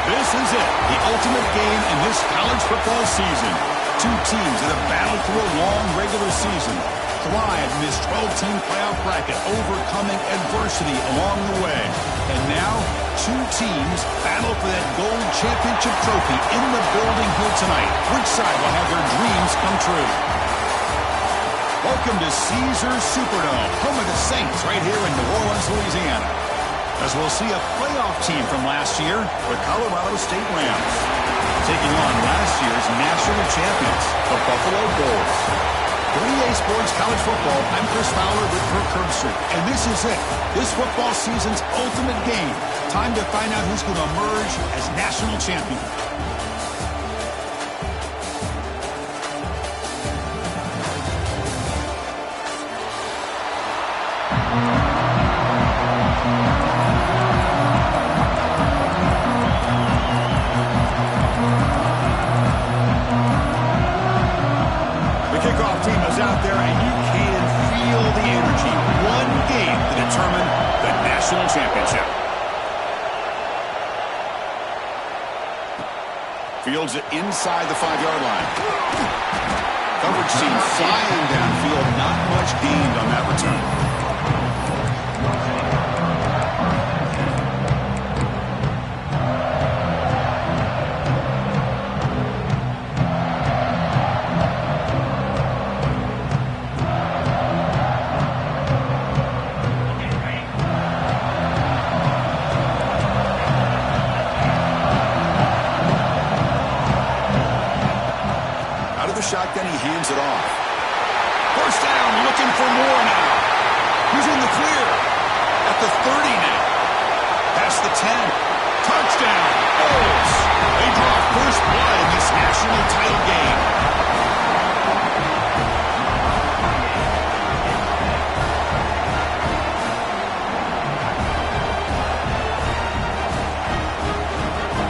This is it, the ultimate game in this college football season. Two teams that have battled through a long regular season, thrived in this 12-team playoff bracket, overcoming adversity along the way. And now, two teams battle for that gold championship trophy in the building here tonight. Which side will have their dreams come true? Welcome to Caesars Superdome, home of the Saints, right here in New Orleans, Louisiana. As we'll see a playoff team from last year, the Colorado State Rams, taking on last year's national champions, the Buffalo Bulls. For EA Sports College Football, I'm Chris Fowler with Kirk Herbstreit, and this is it, this football season's ultimate game. Time to find out who's going to emerge as national champion. Out there, and you can feel the energy. One game to determine the national championship. Fields it inside the 5-yard line. Coverage team flying downfield. Not much gained on that return. Shotgun, he hands it off. First down, looking for more now. He's in the clear. At the 30 now. Past the 10. Touchdown. Bulls. They draw first blood in this national title game.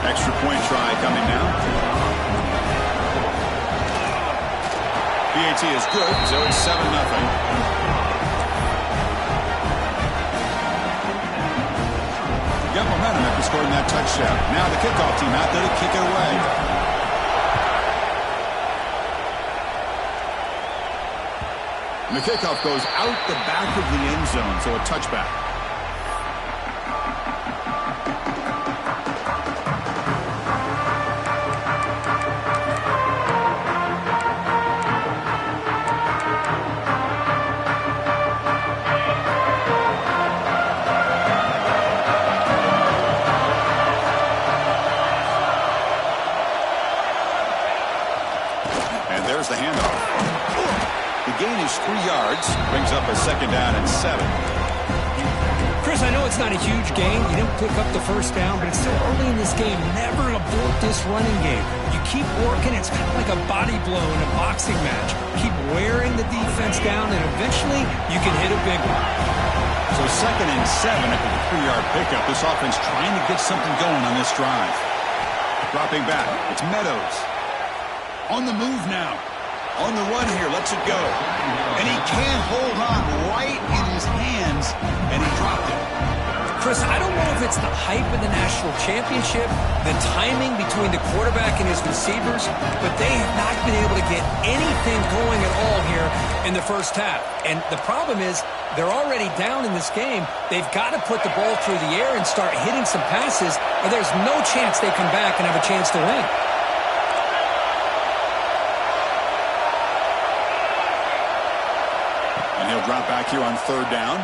Extra point try coming now. PAT is good, so it's 7-0. Got momentum after scoring that touchdown. Now the kickoff team out there to kick it away. And the kickoff goes out the back of the end zone, so a touchback. There's the handoff. The gain is 3 yards. Brings up a second down and 7. Chris, I know it's not a huge gain. You didn't pick up the first down, but it's still early in this game. Never abort this running game. You keep working. It's kind of like a body blow in a boxing match. Keep wearing the defense down, and eventually you can hit a big one. So second and 7 after the 3-yard pickup. This offense trying to get something going on this drive. Dropping back. It's Meadows. On the move now. On the run here. Lets it go. And he can't hold on right in his hands. And he dropped it. Chris, I don't know if it's the hype of the national championship, the timing between the quarterback and his receivers, but they have not been able to get anything going at all here in the first half. And the problem is they're already down in this game. They've got to put the ball through the air and start hitting some passes, or there's no chance they come back and have a chance to win. He'll drop back here on third down.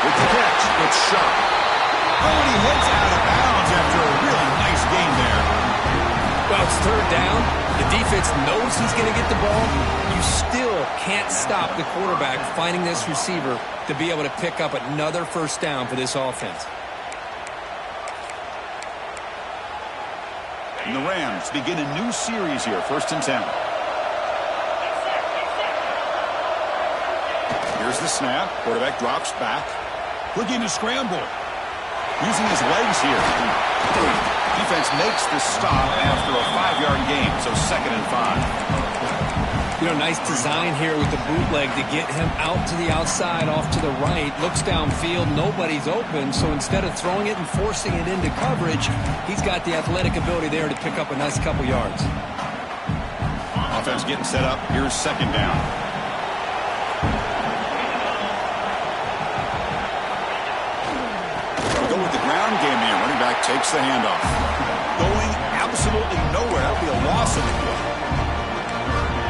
With the catch, it's Sharp. Oh, and he heads out of bounds after a really nice gain there. Well, it's third down. The defense knows he's going to get the ball. You still can't stop the quarterback finding this receiver to be able to pick up another first down for this offense. And the Rams begin a new series here, 1st and 10. Here's the snap. Quarterback drops back. Looking to scramble. Using his legs here. Defense makes the stop after a 5-yard gain, so 2nd and 5. You know, nice design here with the bootleg to get him out to the outside, off to the right. Looks downfield, nobody's open, so instead of throwing it and forcing it into coverage, he's got the athletic ability there to pick up a nice couple yards. Offense getting set up. Here's second down. We'll go with the ground game here. Running back takes the handoff. Going absolutely nowhere. That'll be a loss in the play.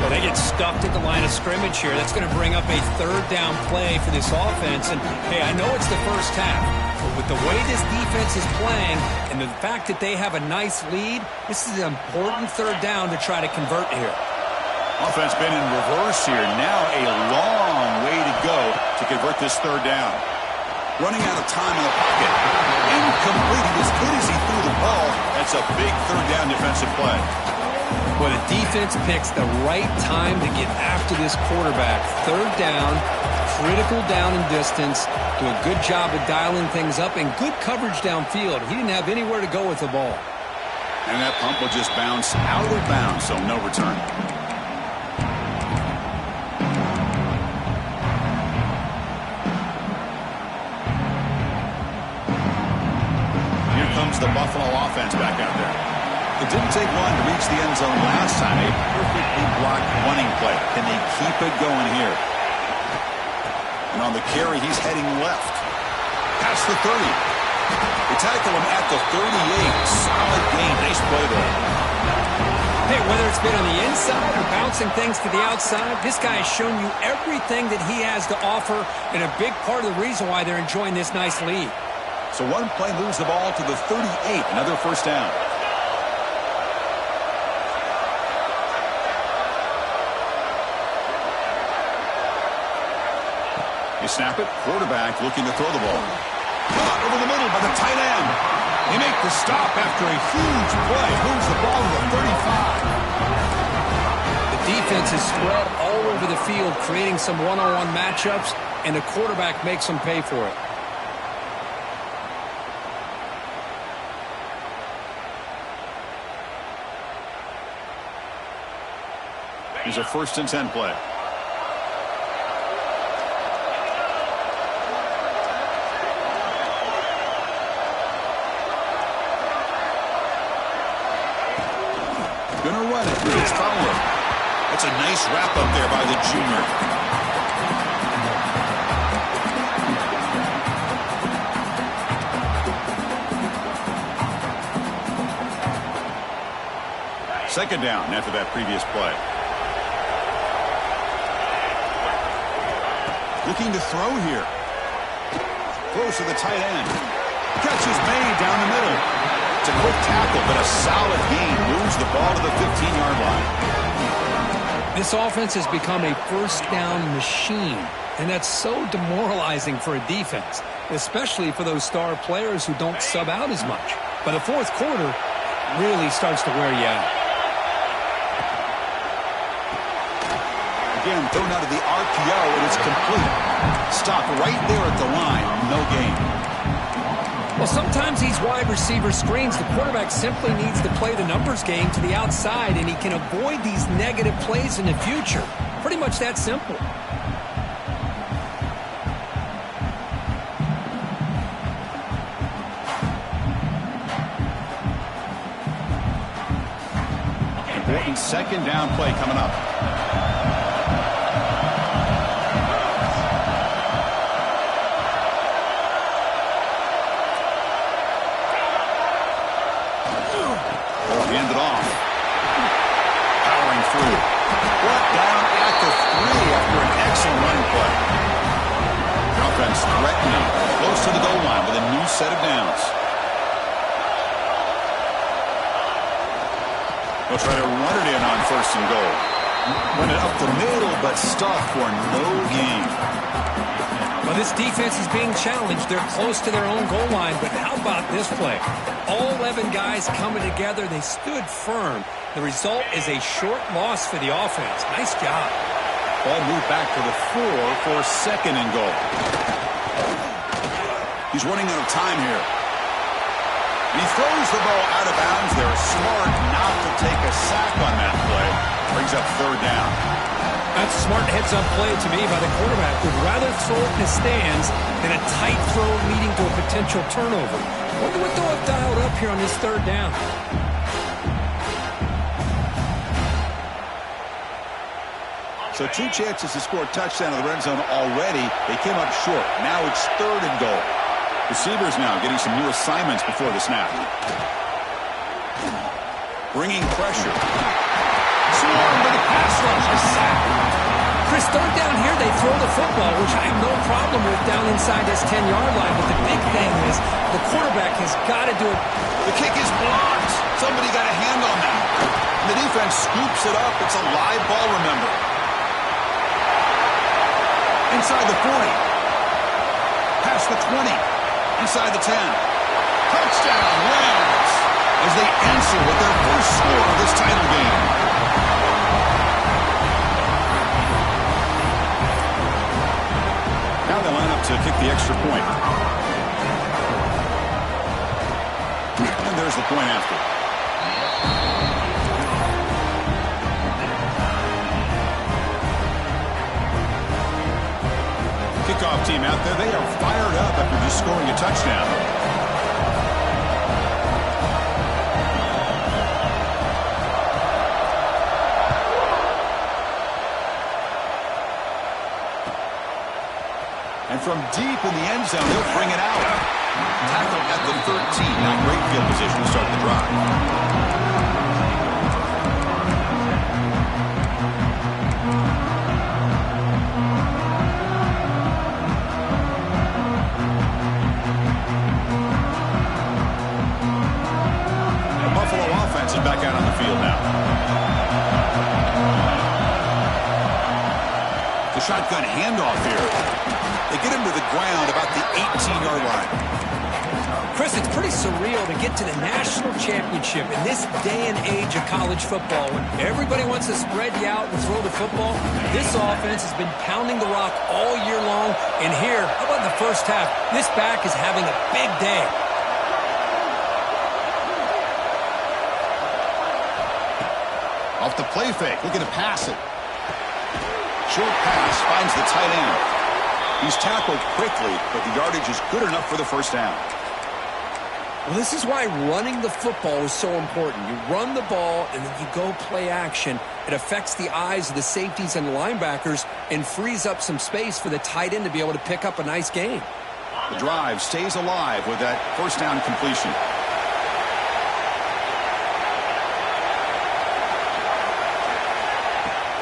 Well, they get stuffed at the line of scrimmage here. That's going to bring up a third down play for this offense. And, hey, I know it's the first half, but with the way this defense is playing and the fact that they have a nice lead, this is an important third down to try to convert here. Offense been in reverse here. Now a long way to go to convert this third down. Running out of time in the pocket. Incomplete. As good as he threw the ball, that's a big third down defensive play. Well, the defense picks the right time to get after this quarterback. Third down, critical down and distance. Do a good job of dialing things up and good coverage downfield. He didn't have anywhere to go with the ball. And that pump will just bounce out of bounds, so no return. Here comes the Buffalo offense back out there. It didn't take long to reach the end zone last time. A perfectly blocked running play. Can they keep it going here? And on the carry, he's heading left. Past the 30. They tackle him at the 38. Solid gain. Nice play there. Hey, whether it's been on the inside or bouncing things to the outside, this guy has shown you everything that he has to offer, and a big part of the reason why they're enjoying this nice lead. So one play moves the ball to the 38. Another first down. You snap it, quarterback looking to throw the ball. Caught over the middle by the tight end. They make the stop after a huge play. Moves the ball to the 35. The defense is spread all over the field, creating some one-on-one matchups, and the quarterback makes them pay for it. Here's a 1st and 10 play. Gonna run it. It's Fowler. That's a nice wrap up there by the junior. Second down after that previous play. Looking to throw here. Throws to the tight end. Catch is made down the middle. It's a quick tackle, but a solid gain. Moves the ball to the 15-yard line. This offense has become a first down machine, and that's so demoralizing for a defense, especially for those star players who don't sub out as much. By the fourth quarter, it really starts to wear you out. Again, thrown out of the RPO, and it's complete. Stop right there at the line. No gain. Well, sometimes these wide receiver screens, the quarterback simply needs to play the numbers game to the outside, and he can avoid these negative plays in the future. Pretty much that simple. Important second down play coming up. Hand it off. Powering through. Brought down at the 3 after an excellent running play. The offense threatening. Close to the goal line with a new set of downs. They'll try to run it in on 1st and goal. Run it up the middle, but stuffed for no gain. Well, this defense is being challenged. They're close to their own goal line, but how about this play? All 11 guys coming together. They stood firm. The result is a short loss for the offense. Nice job. Ball moved back to the 4 for 2nd and goal. He's running out of time here. And he throws the ball out of bounds. They're smart not to take a sack on that play. Brings up 3rd down. That's a smart heads-up play to me by the quarterback. Would rather throw it in the stands than a tight throw leading to a potential turnover. Wonder what they'll have dialed up here on this third down. So 2 chances to score a touchdown in the red zone already. They came up short. Now it's 3rd and goal. Receivers now getting some new assignments before the snap. Bringing pressure. Swarm with a pass rush. A sack. Chris, third down here, they throw the football, which I have no problem with down inside this 10-yard line. But the big thing is the quarterback has got to do it. The kick is blocked. Somebody got a hand on that. And the defense scoops it up. It's a live ball, remember. Inside the 40. Past the 20. Inside the 10. Touchdown, Rams, as they answer with their first score of this title game. Now they line up to kick the extra point. And there's the point after. Kickoff team out there, they are fired up after just scoring a touchdown. And from deep in the end zone, they'll bring it out. Tackle at the 13. Now great field position to start the drive. Back out on the field now. The shotgun handoff here. They get him to the ground about the 18-yard line. Chris, it's pretty surreal to get to the national championship in this day and age of college football when everybody wants to spread you out and throw the football. This offense has been pounding the rock all year long. And here, how about in the first half? This back is having a big day. Off the play fake, looking to pass it. Short pass finds the tight end. He's tackled quickly, but the yardage is good enough for the first down. Well, this is why running the football is so important. You run the ball, and then you go play action. It affects the eyes of the safeties and the linebackers and frees up some space for the tight end to be able to pick up a nice gain. The drive stays alive with that first down completion.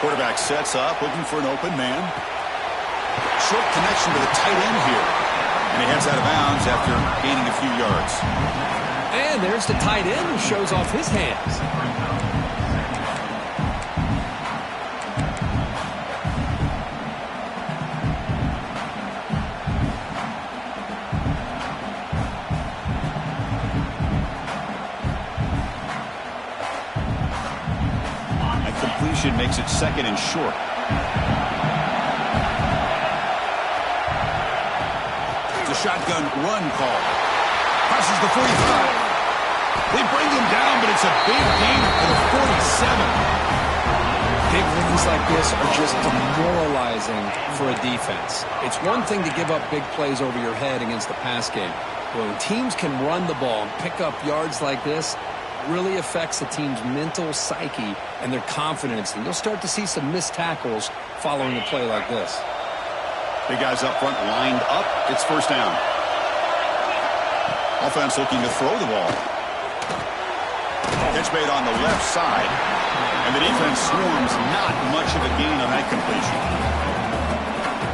Quarterback sets up, looking for an open man. Short connection to the tight end here. And he heads out of bounds after gaining a few yards. And there's the tight end who shows off his hands. Makes it 2nd and short. It's a shotgun run call. Crosses the 45. They bring him down, but it's a big gain for the 47. Big runs like this are just demoralizing for a defense. It's one thing to give up big plays over your head against the pass game. When teams can run the ball and pick up yards like this, really affects the team's mental psyche and their confidence. And you'll start to see some missed tackles following a play like this. Big guys up front lined up. It's first down. Offense looking to throw the ball. Catch made on the left side. And the defense swarms not much of a gain on that completion.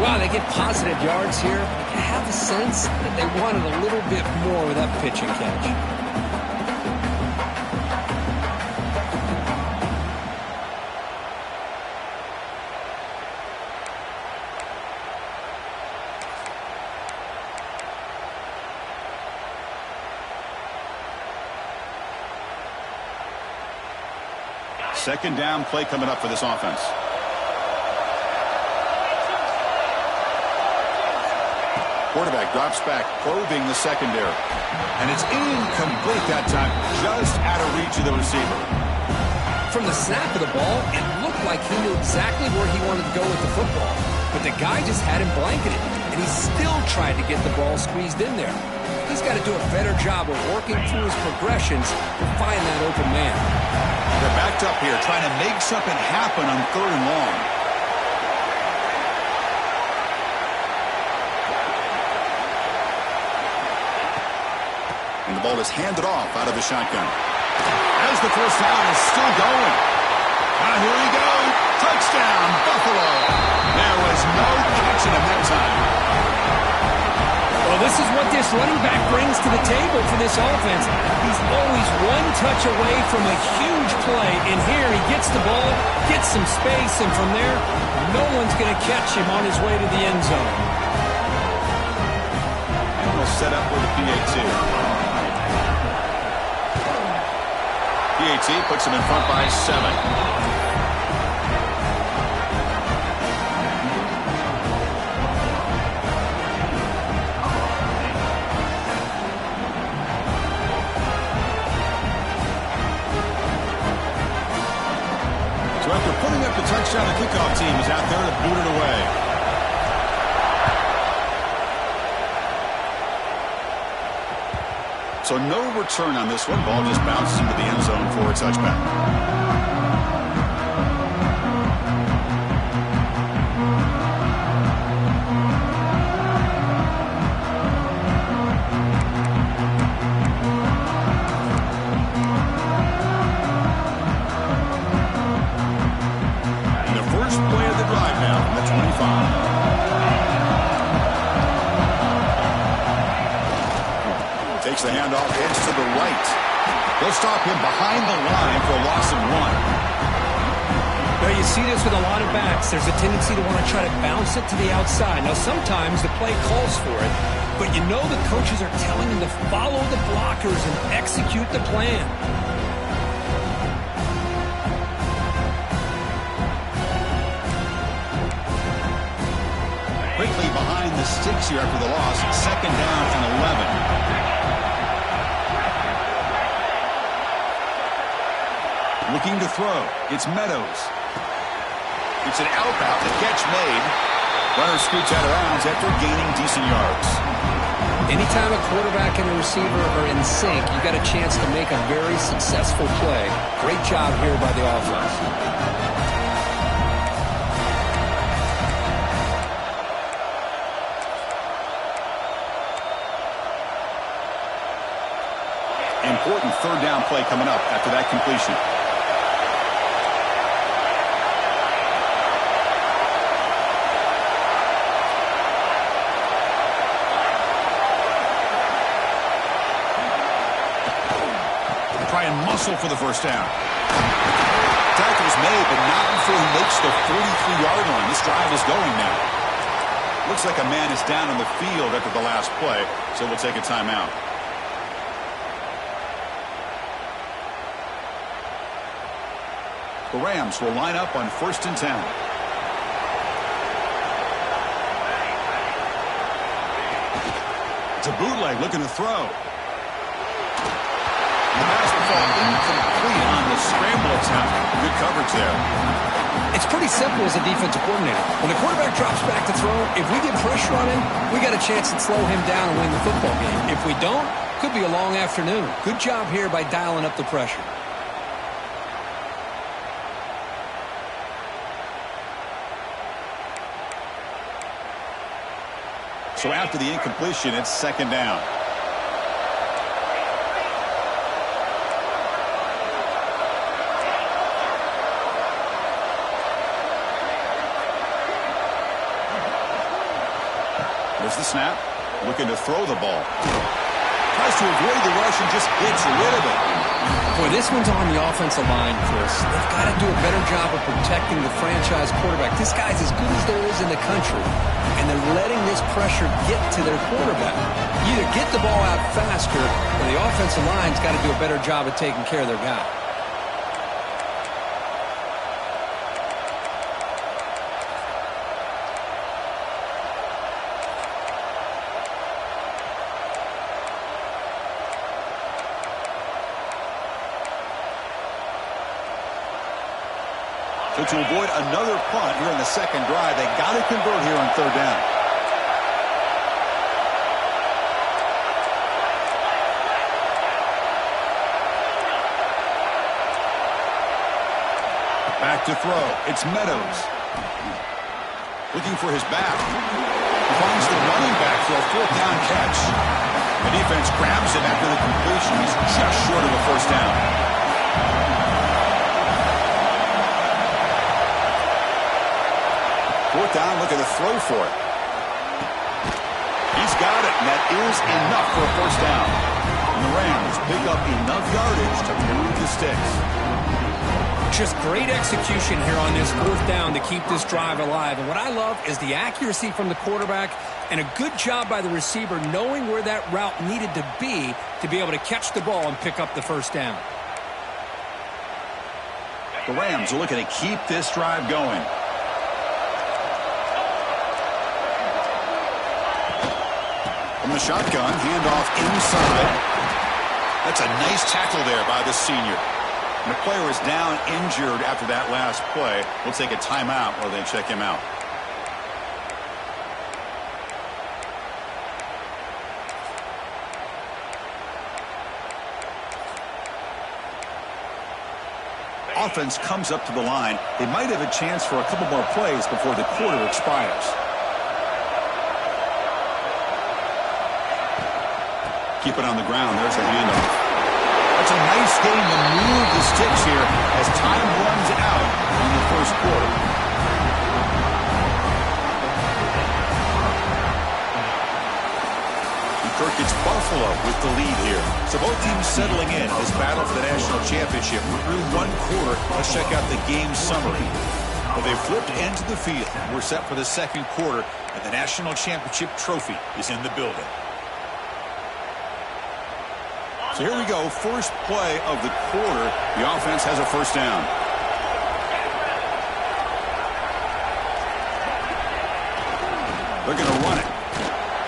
Wow, they get positive yards here. I have a sense that they wanted a little bit more with that pitch and catch. Second down play coming up for this offense. Quarterback drops back, probing the secondary. And it's incomplete that time, just out of reach of the receiver. from the snap of the ball, it looked like he knew exactly where he wanted to go with the football. But the guy just had him blanketed, and he still tried to get the ball squeezed in there. He's got to do a better job of working through his progressions to find that open man. They're backed up here, trying to make something happen on 3rd and long. And the ball is handed off out of the shotgun. As the first down is still going. Here we go. Touchdown, Buffalo. There was no catching him that time. Well, this is what this running back brings to the table for this offense. He's always one touch away from a huge play. And here he gets the ball, gets some space, and from there, no one's going to catch him on his way to the end zone. And we'll set up with a PAT. PAT puts him in front by 7. So after putting up the touchdown, the kickoff team is out there to boot it away. So no return on this one. Ball just bounces into the end zone for a touchback. Takes the handoff, edge to the right. They'll stop him behind the line for a loss of 1. Well, you see this with a lot of backs. There's a tendency to want to try to bounce it to the outside. Now, sometimes the play calls for it, but you know the coaches are telling him to follow the blockers and execute the plan. Quickly behind the sticks here after the loss. 2nd down and 11. Looking to throw. It's Meadows. It's an out route. The catch made. Runner scoots out of bounds after gaining decent yards. Anytime a quarterback and a receiver are in sync, you got a chance to make a very successful play. Great job here by the offense. Important 3rd down play coming up after that completion. Try and muscle for the first down. Tackle is made, but not before he makes the 43-yard line. This drive is going now. Looks like a man is down on the field after the last play, so we'll take a timeout. The Rams will line up on 1st and 10. It's a bootleg looking to throw. The pass will fall incomplete on the scramble attempt. Good coverage there. It's pretty simple as a defensive coordinator. When the quarterback drops back to throw, if we get pressure on him, we got a chance to slow him down and win the football game. If we don't, could be a long afternoon. Good job here by dialing up the pressure. So after the incompletion, it's 2nd down. There's the snap. Looking to throw the ball. Tries to avoid the rush and just gets rid of it. Boy, this one's on the offensive line, Chris. They've got to do a better job of protecting the franchise quarterback. This guy's as good as there is in the country, and they're letting this pressure get to their quarterback. Either get the ball out faster, or the offensive line's got to do a better job of taking care of their guy. So to avoid another punt here in the second drive, they got to convert here on third down. Back to throw. It's Meadows. Looking for his back. He finds the running back for a fourth down catch. The defense grabs him after the completion. He's just short of a first down. Fourth down, look at the throw for it. He's got it, and that is enough for a first down. And the Rams pick up enough yardage to move the sticks. Just great execution here on this fourth down to keep this drive alive. And what I love is the accuracy from the quarterback and a good job by the receiver knowing where that route needed to be able to catch the ball and pick up the first down. The Rams are looking to keep this drive going. From the shotgun, handoff inside. That's a nice tackle there by the senior. And the player is down injured after that last play. We'll take a timeout while they check him out. Offense comes up to the line. They might have a chance for a couple more plays before the quarter expires. Keep it on the ground. There's the handoff. That's a nice game to move the sticks here as time runs out in the first quarter. And Kirk gets Buffalo with the lead here. So both teams settling in as battle for the national championship. We're through one quarter. Let's check out the game summary. Well, they flipped into the field. We're set for the second quarter, and the national championship trophy is in the building. So here we go, first play of the quarter. The offense has a first down. They're going to run it.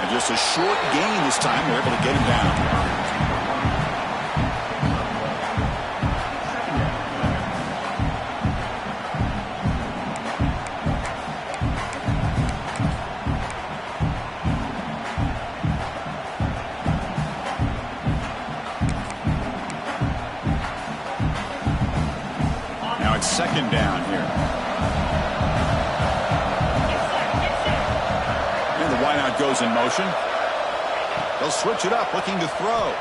And just a short gain this time. They're able to get him down. Second down here. And the wideout goes in motion. They'll switch it up, looking to throw.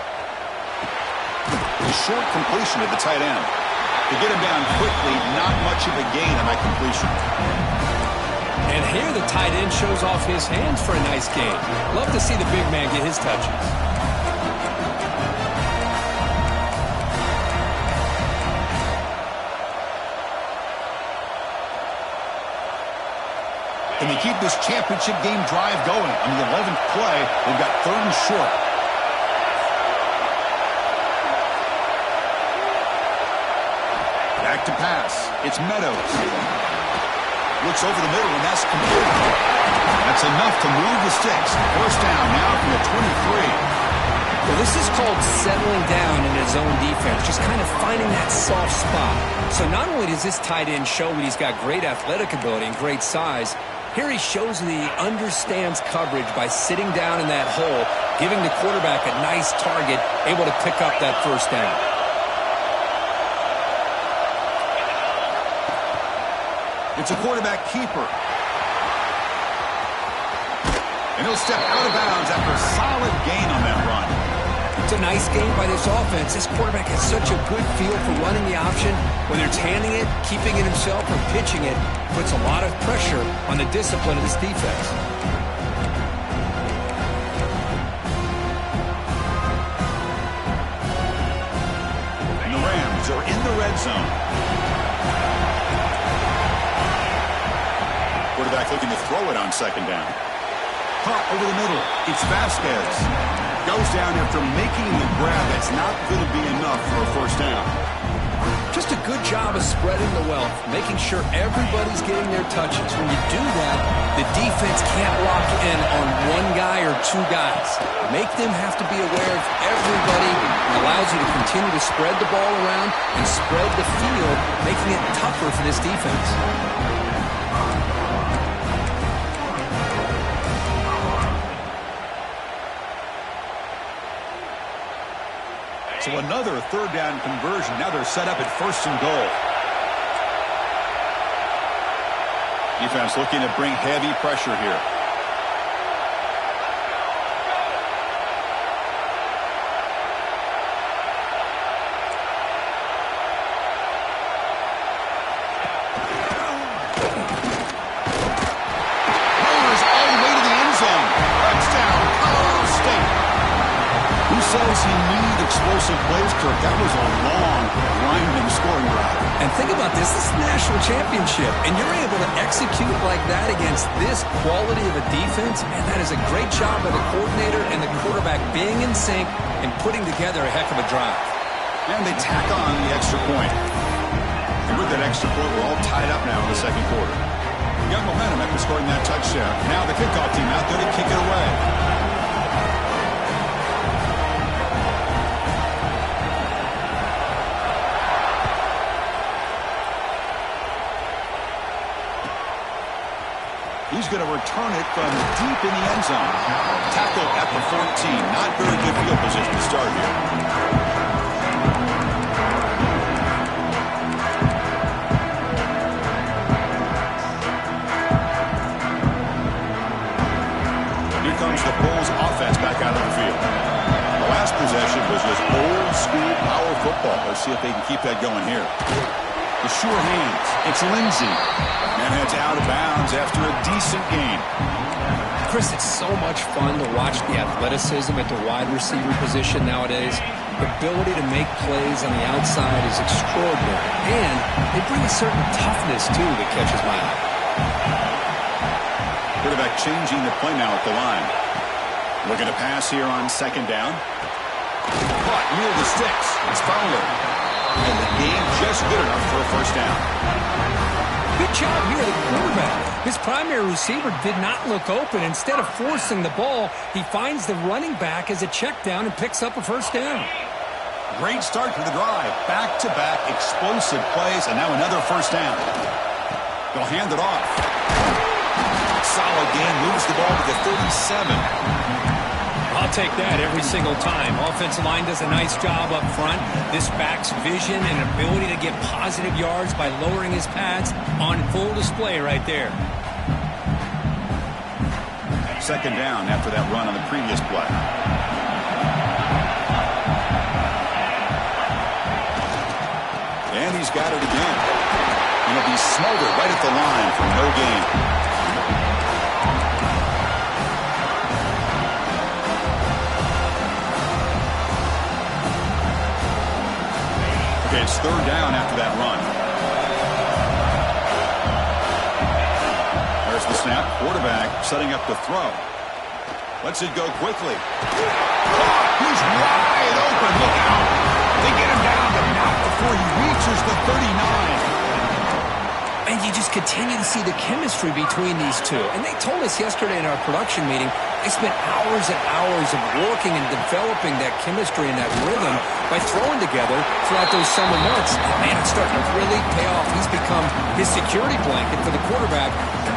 A short completion to the tight end. To get him down quickly, not much of a gain on that completion. And here the tight end shows off his hands for a nice gain. Love to see the big man get his touches. And they keep this championship game drive going. On the 11th play, they've got third and short. Back to pass. It's Meadows. Looks over the middle, and that's complete. That's enough to move the sticks. First down now from the 23. Well, this is called settling down in his own defense, just kind of finding that soft spot. So not only does this tight end show that he's got great athletic ability and great size, here he shows that he understands coverage by sitting down in that hole, giving the quarterback a nice target, able to pick up that first down. It's a quarterback keeper. And he'll step out of bounds after a solid gain on that run. It's a nice game by this offense. This quarterback has such a good feel for running the option. Whether it's handing it, keeping it himself, or pitching it, puts a lot of pressure on the discipline of this defense. And the Rams are in the red zone. Quarterback looking to throw it on second down. Caught over the middle. It's Vasquez. Goes down after making the grab. That's not going to be enough for a first down. Just a good job of spreading the wealth, making sure everybody's getting their touches. When you do that, the defense can't lock in on one guy or two guys. Make them have to be aware of everybody. It allows you to continue to spread the ball around and spread the field, making it tougher for this defense. So another third down conversion. Now they're set up at 1st and goal. Defense looking to bring heavy pressure here. Rowers all the way to the end zone. Touchdown, Colorado State. Who says he needs explosive plays, Kirk? That was a long, grinding scoring drive. And think about this. This is the national championship, and you're able to execute like that against this quality of a defense, and that is a great job by the coordinator and the quarterback being in sync and putting together a heck of a drive. And they tack on the extra point. And with that extra point, we're all tied up now in the second quarter. We got momentum after scoring that touchdown. Now the kickoff team out there to kick it away. He's going to return it from deep in the end zone. Tackle at the 14. Not very good field position to start here. Here comes the Bulls offense back out of the field. The last possession was just old school power football. Let's see if they can keep that going here. The sure hands. It's Lindsey. And it's out of bounds after a decent gain. Chris, it's so much fun to watch the athleticism at the wide receiver position nowadays. The ability to make plays on the outside is extraordinary. And they bring a certain toughness, too, that catches my eye. Quarterback changing the play now at the line. Looking to pass here on 2nd down. Caught near the sticks. It's Fowler. And the game just good enough for a 1st down. Good job here, the quarterback. His primary receiver did not look open. Instead of forcing the ball, he finds the running back as a check down and picks up a 1st down. Great start to the drive. Back-to-back explosive plays, and now another 1st down. They'll hand it off. Solid gain, moves the ball to the 37. I'll take that every single time. Offensive line does a nice job up front. This back's vision and ability to get positive yards by lowering his pads on full display right there. 2nd down after that run on the previous play. And he's got it again. And he'll be smothered right at the line for no gain. Okay, it's 3rd down after that run. There's the snap. Quarterback setting up the throw. Lets it go quickly. He's wide open. Look out. They get him down, but not before he reaches the 39. And you just continue to see the chemistry between these two. And they told us yesterday in our production meeting, they spent hours and hours of working and developing that chemistry and that rhythm by throwing together throughout those summer months. And man, it's starting to really pay off. He's become his security blanket for the quarterback,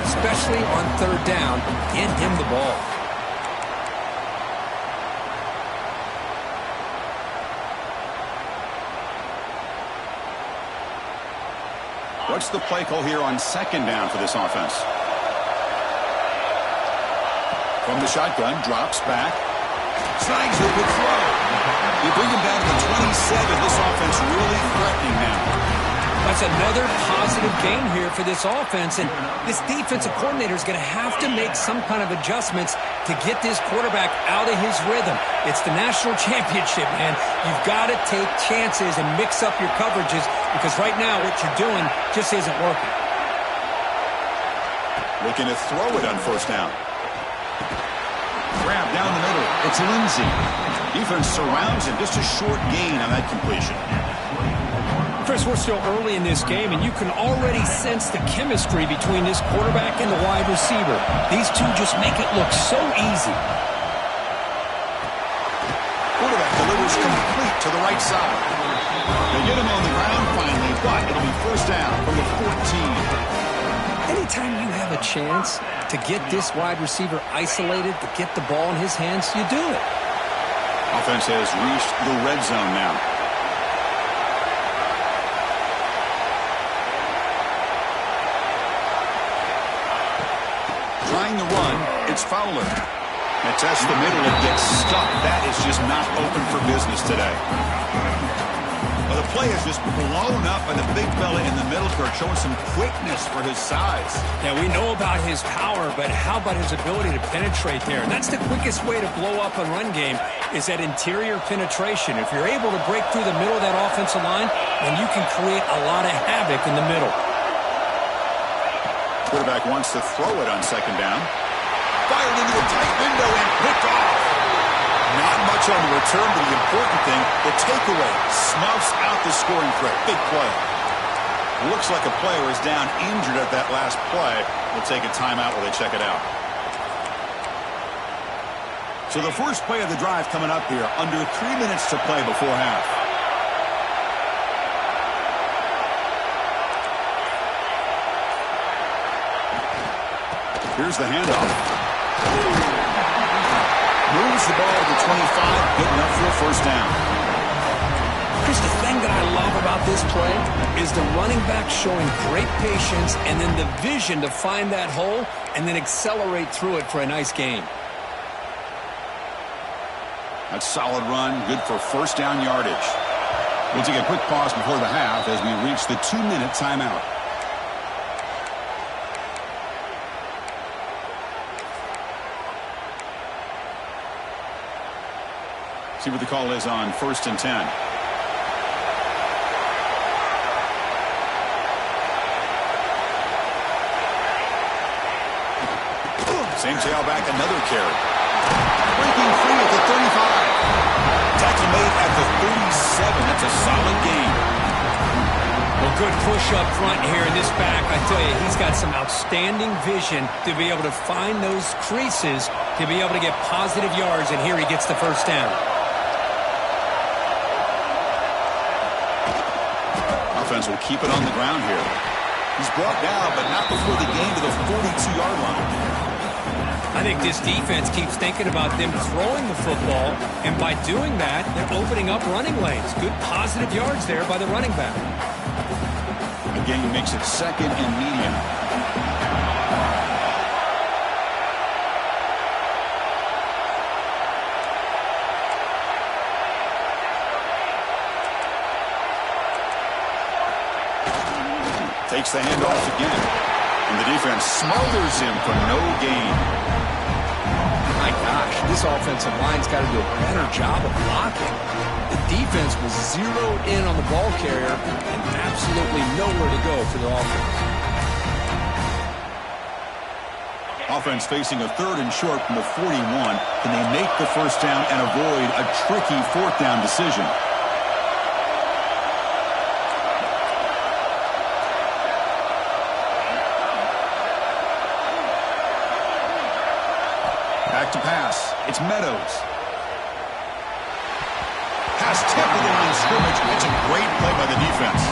especially on 3rd down. Get him the ball. What's the play call here on 2nd down for this offense? From the shotgun, drops back. Snags a good throw. You bring him down to the 27. This offense really threatening now. That's another positive gain here for this offense, and this defensive coordinator is going to have to make some kind of adjustments to get this quarterback out of his rhythm. It's the national championship, man. You've got to take chances and mix up your coverages because right now what you're doing just isn't working. Looking to throw it on 1st down. Grab down the middle. It's Lindsey. Defense surrounds him. Just a short gain on that completion. Chris, we're still early in this game, and you can already sense the chemistry between this quarterback and the wide receiver. These two just make it look so easy. Quarterback delivers complete to the right side. They get him on the ground finally, but it'll be first down from the 14. Anytime you have a chance to get this wide receiver isolated, to get the ball in his hands, you do it. Offense has reached the red zone now. Trying to run, it's Fowler. It tests the middle and gets stuck. That is just not open for business today. Well, the play is just blown up by the big fella in the middle, Kirk, showing some quickness for his size. Yeah, we know about his power, but how about his ability to penetrate there? And that's the quickest way to blow up a run game, is that interior penetration. If you're able to break through the middle of that offensive line, then you can create a lot of havoc in the middle. Quarterback wants to throw it on second down. Fired into a tight window and picked off. Not much on the return, but the important thing, the takeaway, snuffs out the scoring threat. Big play. Looks like a player is down injured at that last play. We'll take a timeout while they check it out. So the first play of the drive coming up here, under 3 minutes to play before half. Here's the handoff. Moves the ball to the 25, good enough for a first down. Chris, the thing that I love about this play is the running back showing great patience and then the vision to find that hole and then accelerate through it for a nice gain. That's a solid run, good for first down yardage. We'll take a quick pause before the half as we reach the 2-minute timeout. See what the call is on 1st and 10. Same tailback, another carry. Breaking free at the 35. Tackle made at the 37. That's a solid gain. Well, good push up front here in this back. I tell you, he's got some outstanding vision to be able to find those creases, to be able to get positive yards, and here he gets the first down. Offense will keep it on the ground here. He's brought down, but not before the gain to the 42-yard line. I think this defense keeps thinking about them throwing the football, and by doing that, they're opening up running lanes. Good positive yards there by the running back. Again, he makes it second and medium. Takes the handoff again. And the defense smothers him for no gain. My gosh, this offensive line's got to do a better job of blocking. The defense was zeroed in on the ball carrier and absolutely nowhere to go for the offense. Offense facing a 3rd and short from the 41. Can they make the first down and avoid a tricky 4th down decision? To pass. It's Meadows. Pass tipped to the line of scrimmage. It's a great play by the defense.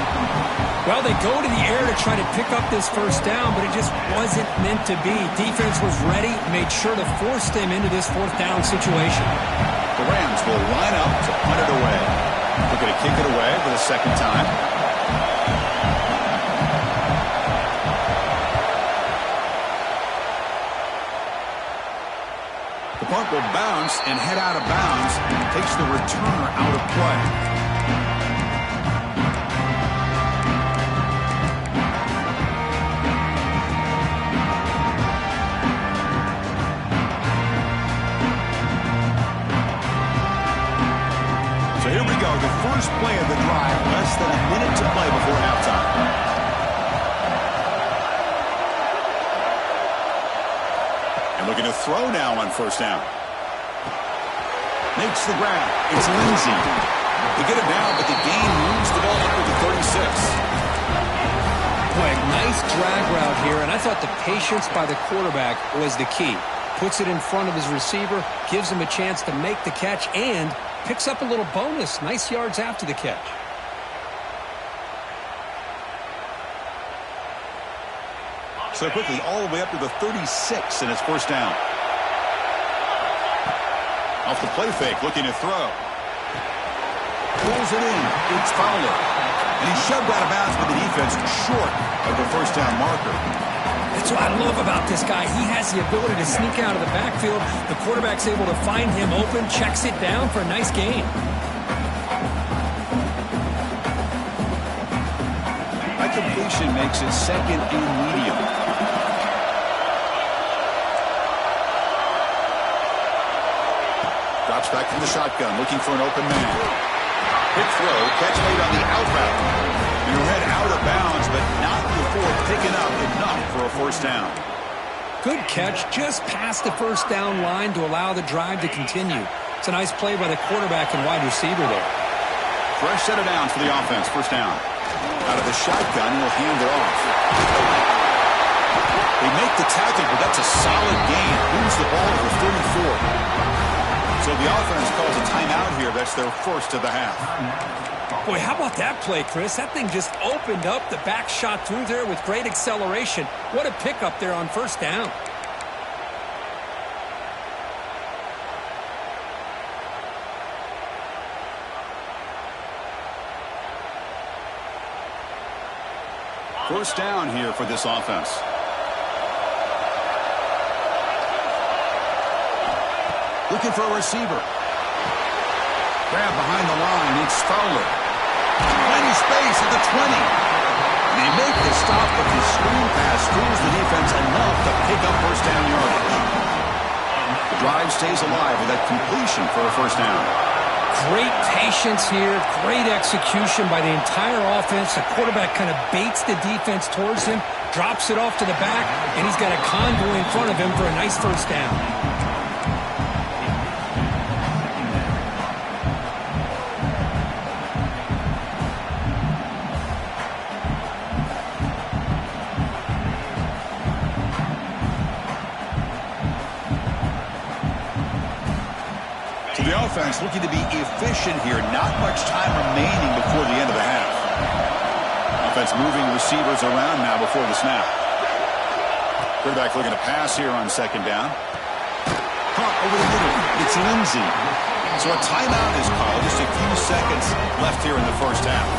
Well, they go to the air to try to pick up this first down, but it just wasn't meant to be. Defense was ready, made sure to force them into this 4th down situation. The Rams will line up to punt it away. They're going to kick it away for the second time. The punt will bounce and head out of bounds. Takes the returner out of play. So here we go. The first play of the drive. Less than a minute to play before halftime. Looking to throw now on first down. Makes the grab. It's Lindsey. They get it down, but the gain moves the ball up to the 36. here, and I thought the patience by the quarterback was the key. Puts it in front of his receiver, gives him a chance to make the catch, and picks up a little bonus. Nice yards after the catch. So quickly, all the way up to the 36, and it's first down. Off the play fake, looking to throw. Pulls it in. It's Fowler. And he's shoved out of bounds with the defense short of the first down marker. That's what I love about this guy. He has the ability to sneak out of the backfield. The quarterback's able to find him open, checks it down for a nice gain. That completion makes it second and medium. Drops back from the shotgun, looking for an open man. Quick throw, catch made on the out route. You head out of bounds, but not before picking up enough for a first down. Good catch, just past the first down line to allow the drive to continue. It's a nice play by the quarterback and wide receiver there. Fresh set of downs for the offense, first down. Out of the shotgun, he'll hand it off. They make the tackle, but that's a solid gain. Moves the ball to the 34. So the offense calls a timeout here. That's their first of the half. Boy, how about that play, Chris? That thing just opened up. The back shot through there with great acceleration. What a pickup there on first down. First down here for this offense. Looking for a receiver. Grab behind the line. It's Fowler. Plenty space at the 20. They make the stop, but the screen pass fools the defense enough to pick up first down yardage. The drive stays alive with that completion for a first down. Great patience here. Great execution by the entire offense. The quarterback kind of baits the defense towards him, drops it off to the back, and he's got a convoy in front of him for a nice first down. Offense looking to be efficient here. Not much time remaining before the end of the half. Offense moving receivers around now before the snap. Quarterback looking to pass here on second down. Caught over the middle. It's Lindsey. So a timeout is called. Just a few seconds left here in the first half.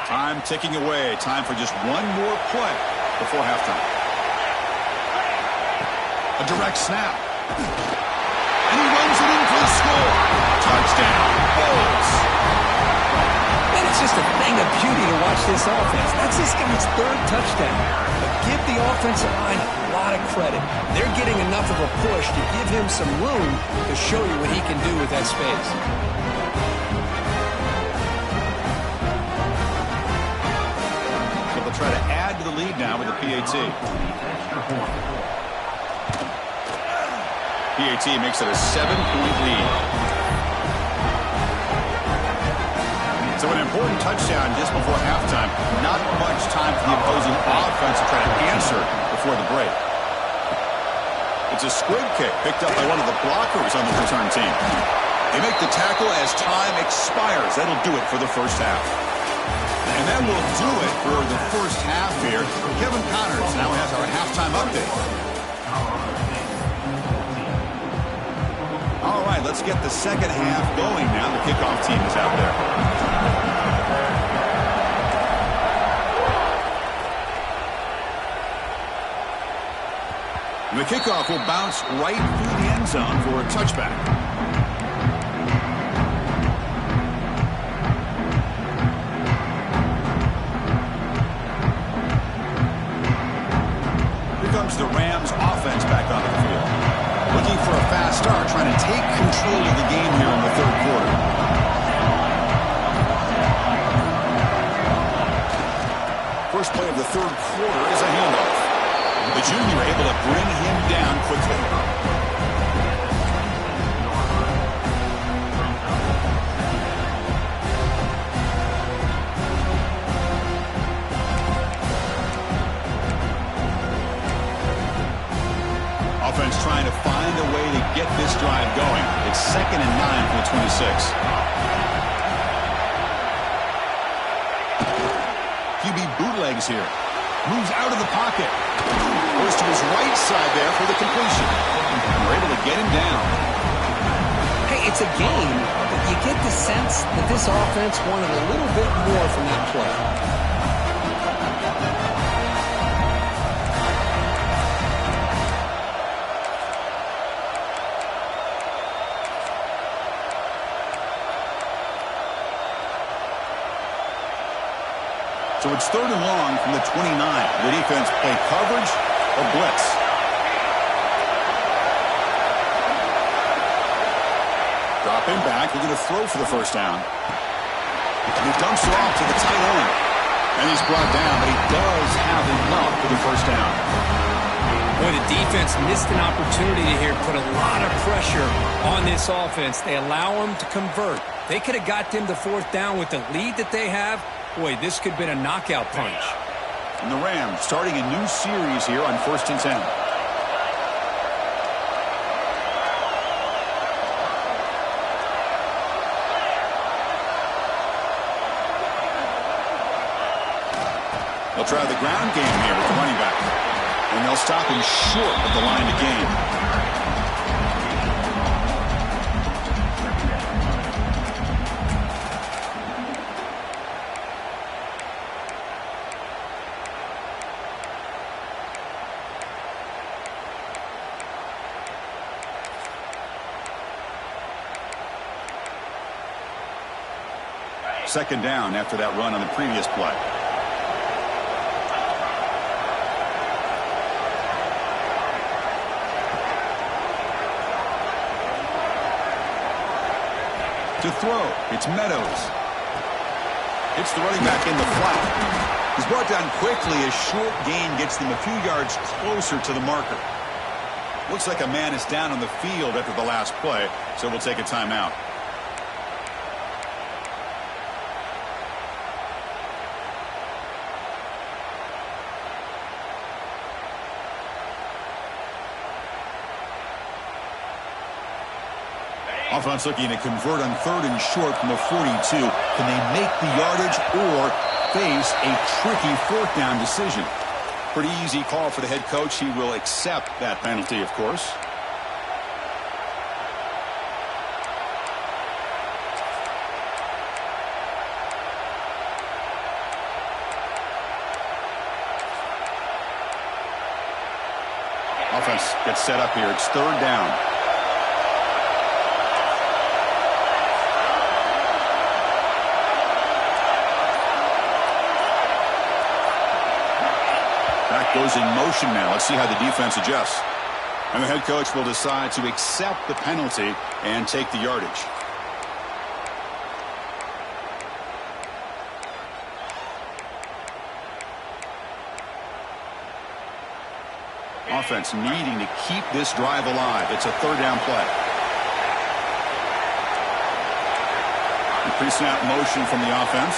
Time ticking away. Time for just one more play before halftime. A direct snap. And he runs it in for the score. Touchdown, Bulls. And it's just a thing of beauty to watch this offense. That's this guy's third touchdown. But give the offensive line a lot of credit. They're getting enough of a push to give him some room to show you what he can do with that space. Try to add to the lead now with the PAT. PAT makes it a 7-point lead. So an important touchdown just before halftime. Not much time for the opposing offense to try to answer before the break. It's a squib kick picked up by one of the blockers on the return team. They make the tackle as time expires. That'll do it for the first half. And that will do it for the first half here. Kevin Connors now has our halftime update. All right, let's get the second half going now. The kickoff team is out there. The kickoff will bounce right through the end zone for a touchback. The Rams offense back on the field. Looking for a fast start, trying to take control of the game here in the third quarter. First play of the third quarter is a handoff. The junior able to bring him down quickly. Offense trying to find a way to get this drive going. It's 2nd and 9 from the 26. QB bootlegs here. Moves out of the pocket. Goes to his right side there for the completion. We're able to get him down. Hey, it's a game, but you get the sense that this offense wanted a little bit more from that play. So it's 3rd and long from the 29. The defense play coverage or blitz. Dropping back, looking to throw for the first down. And he dumps it off to the tight end. And he's brought down, but he does have enough for the first down. Boy, the defense missed an opportunity here, put a lot of pressure on this offense. They allow them to convert. They could have got them to 4th down with the lead that they have. Boy, this could have been a knockout punch. And the Rams starting a new series here on 1st and 10. They'll try the ground game here with the running back. And they'll stop him short of the line of game. Second down after that run on the previous play. To throw, it's Meadows. It's the running back in the flat. He's brought down quickly as short gain gets them a few yards closer to the marker. Looks like a man is down on the field after the last play, so we'll take a timeout. Offense looking to convert on 3rd and short from the 42. Can they make the yardage or face a tricky 4th down decision? Pretty easy call for the head coach. He will accept that penalty, of course. Offense gets set up here. It's 3rd down. Goes in motion now. Let's see how the defense adjusts. And the head coach will decide to accept the penalty and take the yardage. Offense needing to keep this drive alive. It's a 3rd down play. Pre-snap motion from the offense.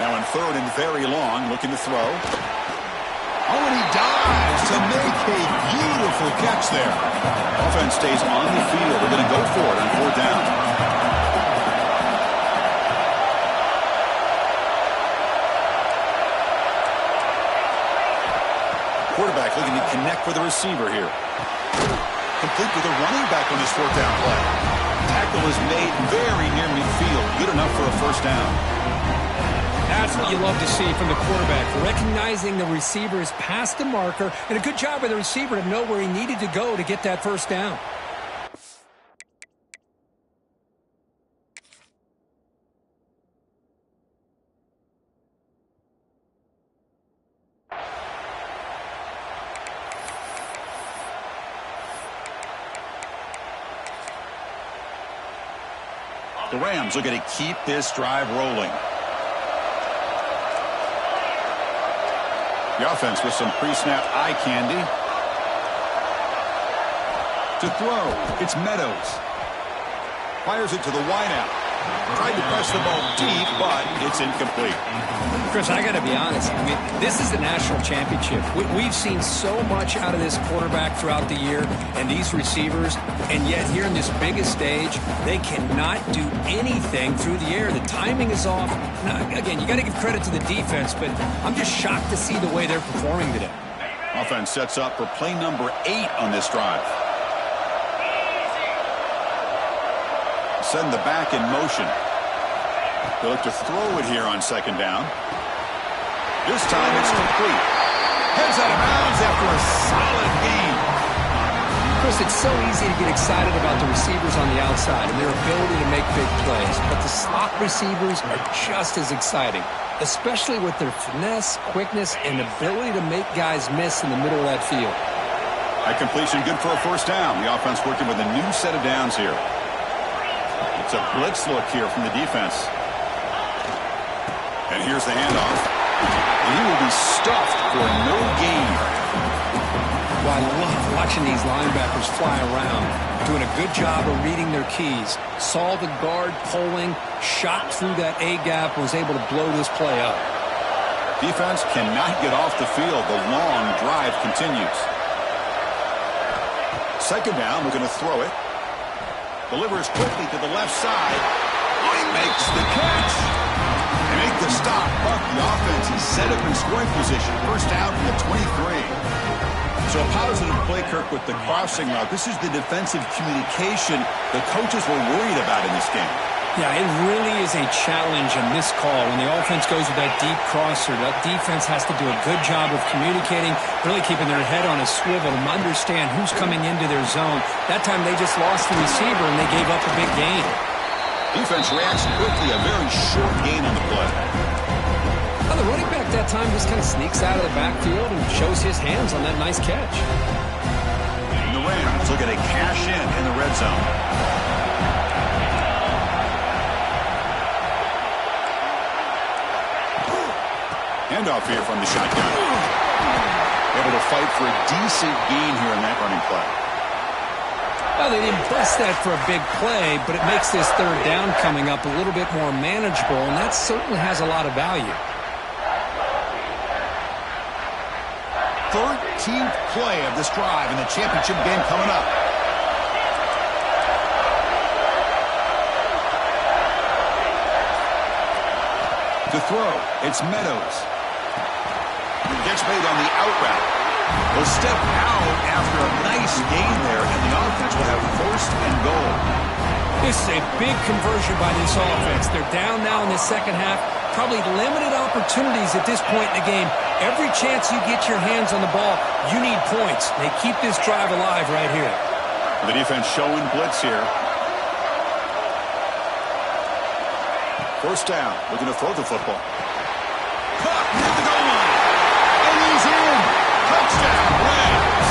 Now in 3rd and very long, looking to throw. Oh, and he dives to make a beautiful catch there. Offense stays on the field. They're going to go for it on 4th down. Quarterback looking to connect with the receiver here. Complete with a running back on this 4th down play. Tackle is made very near midfield. Good enough for a 1st down. That's what you love to see from the quarterback, recognizing the receiver is past the marker, and a good job by the receiver to know where he needed to go to get that 1st down. The Rams looking to keep this drive rolling. The offense with some pre-snap eye candy. To throw, it's Meadows. Fires it to the wideout. Tried to press the ball deep, but it's incomplete. Chris, I got to be honest. I mean, this is the national championship. We've seen so much out of this quarterback throughout the year and these receivers, and yet here in this biggest stage, they cannot do anything through the air. The timing is off. Now, again, you got to give credit to the defense, but I'm just shocked to see the way they're performing today. Offense sets up for play number 8 on this drive. Send the back in motion. They look to throw it here on second down. This time it's complete. Heads out of bounds after a solid gain. Chris, it's so easy to get excited about the receivers on the outside and their ability to make big plays, but the slot receivers are just as exciting, especially with their finesse, quickness, and ability to make guys miss in the middle of that field. That completion good for a first down. The offense working with a new set of downs here. It's a blitz look here from the defense. And here's the handoff. And he will be stuffed for no gain. Well, I love watching these linebackers fly around, doing a good job of reading their keys. Saw the guard pulling, shot through that A-gap, was able to blow this play up. Defense cannot get off the field. The long drive continues. Second down, we're going to throw it. Delivers quickly to the left side. Oh, he makes the catch. They make the stop, but the offense is set up in scoring position. First down from the 23. So a positive play, Kirk, with the crossing route. This is the defensive communication the coaches were worried about in this game. Yeah, it really is a challenge in this call. When the offense goes with that deep crosser, that defense has to do a good job of communicating, really keeping their head on a swivel and understand who's coming into their zone. That time they just lost the receiver and they gave up a big gain. Defense reacts quickly, a very short gain on the play. Well, the running back that time just kind of sneaks out of the backfield and shows his hands on that nice catch. And the Rams look at a cash in the red zone. Handoff here from the shotgun. Able to fight for a decent gain here in that running play. Well, they didn't bust that for a big play, but it makes this third down coming up a little bit more manageable, and that certainly has a lot of value. 13th play of this drive in the championship game coming up. To throw, it's Meadows. Gets made on the out route. Will step out after a nice gain there, and the offense will have first and goal. This is a big conversion by this offense. They're down now in the second half. Probably limited opportunities at this point in the game. Every chance you get your hands on the ball, you need points. They keep this drive alive right here. The defense showing blitz here. First down. Looking to throw the football. Caught at the goal line. And he's in. Touchdown, Rams.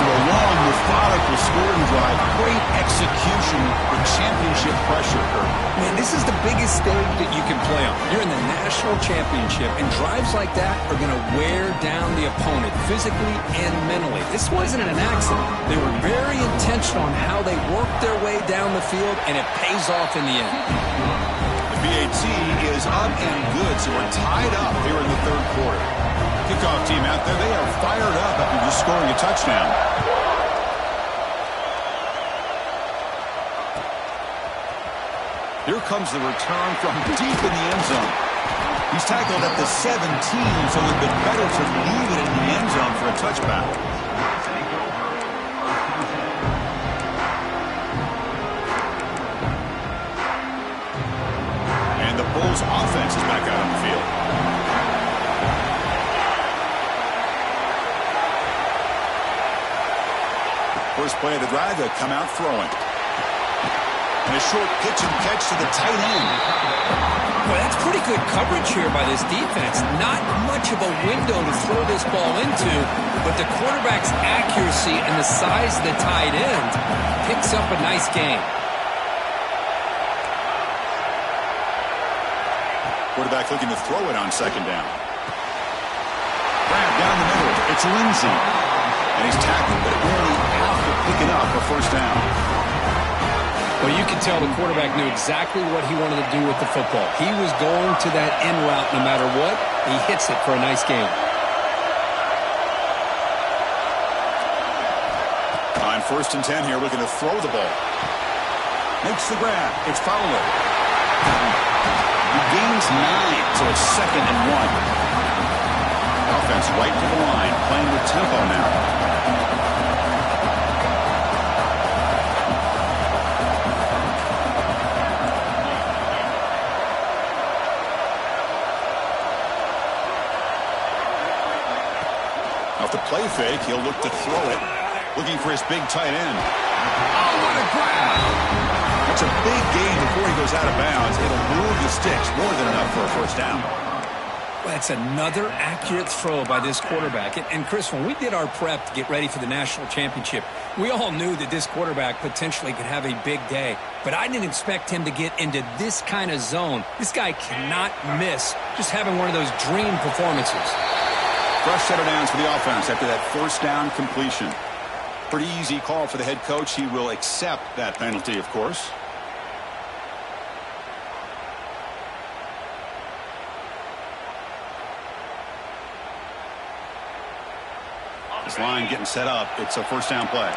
So a long, methodical scoring drive. Great execution with championship pressure, Kirk. Man, this is the biggest stage that you can play on. You're in the national championship, and drives like that are going to wear down the opponent physically and mentally. This wasn't an accident. They were very intentional on how they worked their way down the field, and it pays off in the end. The BAT is up and good, so we're tied up here in the third quarter. Kickoff team out there, they are fired up after just scoring a touchdown. Here comes the return from deep in the end zone. He's tackled at the 17, so it would have been better to leave it in the end zone for a touchback. And the Bulls offense is back out on the field. First play of the drive, they'll come out throwing. And a short pitch and catch to the tight end. Well, that's pretty good coverage here by this defense. Not much of a window to throw this ball into, but the quarterback's accuracy and the size of the tight end picks up a nice gain. Quarterback looking to throw it on second down. It's Lindsay. And he's tackled, but only after picking up a first down. Well, you can tell the quarterback knew exactly what he wanted to do with the football. He was going to that in route no matter what. He hits it for a nice gain. On 1st and 10 here, looking to throw the ball. Makes the grab. It's Fowler. He gains 9, so it's 2nd and 1. Offense right to the line, playing with tempo now. Off the play fake, he'll look to throw it. Looking for his big tight end. Oh, what a grab! That's a big gain before he goes out of bounds. It'll move the sticks, more than enough for a first down. Well, that's another accurate throw by this quarterback. And Chris, when we did our prep to get ready for the national championship, we all knew that this quarterback potentially could have a big day. But I didn't expect him to get into this kind of zone. This guy cannot miss just having one of those dream performances. Fresh set of downs for the offense after that first down completion. Pretty easy call for the head coach. He will accept that penalty, of course. This line getting set up. It's a first down play.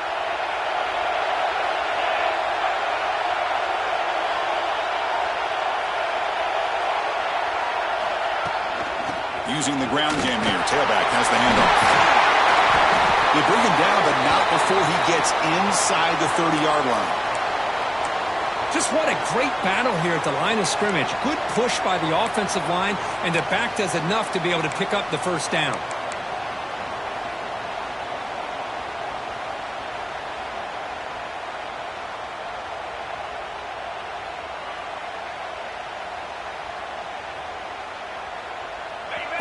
Using the ground game here. Tailback has the handoff. They bring him down, but not before he gets inside the 30-yard line. Just what a great battle here at the line of scrimmage. Good push by the offensive line, and the back does enough to be able to pick up the first down.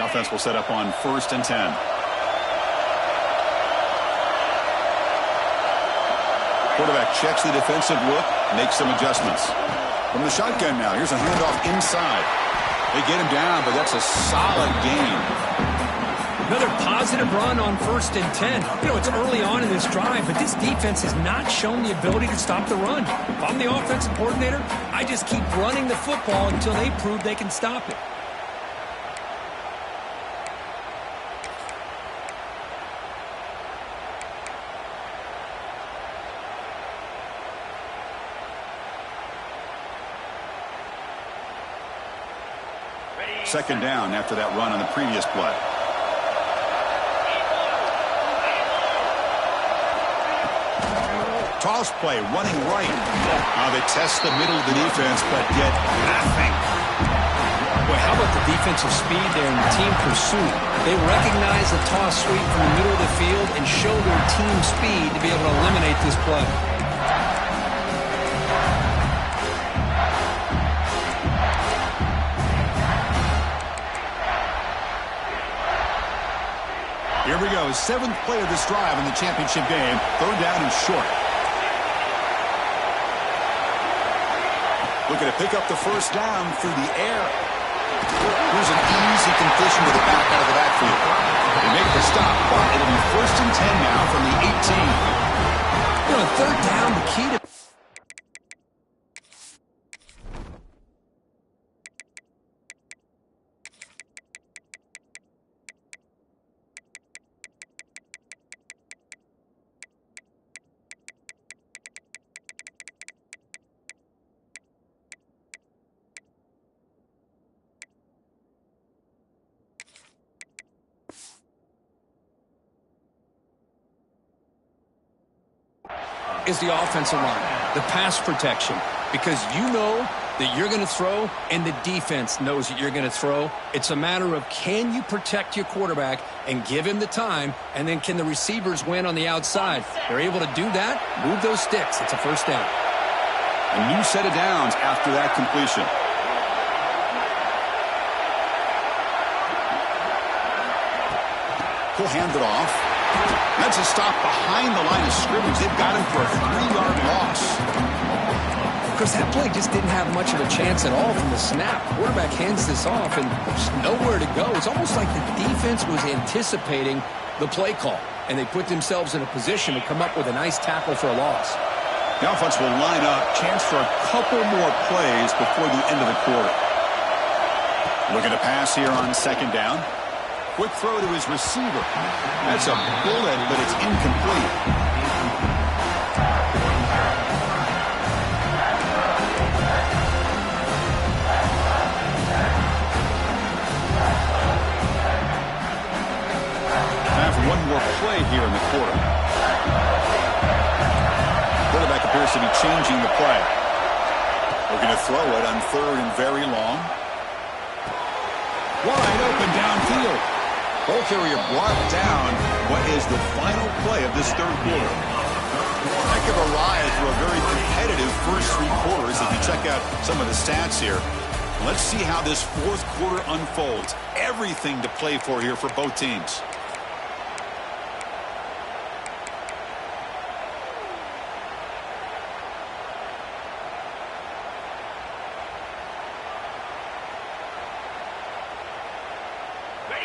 Offense will set up on 1st and 10. Quarterback checks the defensive look, makes some adjustments. From the shotgun now, here's a handoff inside. They get him down, but that's a solid gain. Another positive run on 1st and 10. You know, it's early on in this drive, but this defense has not shown the ability to stop the run. If I'm the offensive coordinator, I just keep running the football until they prove they can stop it. Second down after that run on the previous play. Toss play, running right. They test the middle of the defense, but get nothing. Boy, how about the defensive speed there in the team pursuit? They recognize the toss sweep from the middle of the field and show their team speed to be able to eliminate this play. Here we go. 7th play of this drive in the championship game. 3rd down and short. Looking to pick up the first down through the air. Here's an easy completion to the back out of the backfield. They make the stop, but it'll be 1st and 10 now from the 18. You know, 3rd down, the key to... is the offensive line, the pass protection, because you know that you're going to throw and the defense knows that you're going to throw. It's a matter of can you protect your quarterback and give him the time, and then can the receivers win on the outside? They're able to do that, move those sticks. It's a first down. A new set of downs after that completion. He'll hand it off. That's a stop behind the line of scrimmage. They've got him for a 3-yard loss. Chris, that play just didn't have much of a chance at all from the snap. Quarterback hands this off, and there's nowhere to go. It's almost like the defense was anticipating the play call, and they put themselves in a position to come up with a nice tackle for a loss. The offense will line up. Chance for a couple more plays before the end of the quarter. Looking to pass here on second down. Quick throw to his receiver. That's a bullet, but it's incomplete. One more play here in the quarter. Quarterback appears to be changing the play. Looking to throw it on third and very long. Wide open downfield. Ball carrier brought down. What is the final play of this third quarter? Heck of a ride through a very competitive first three quarters as we check out some of the stats here. Let's see how this fourth quarter unfolds. Everything to play for here for both teams.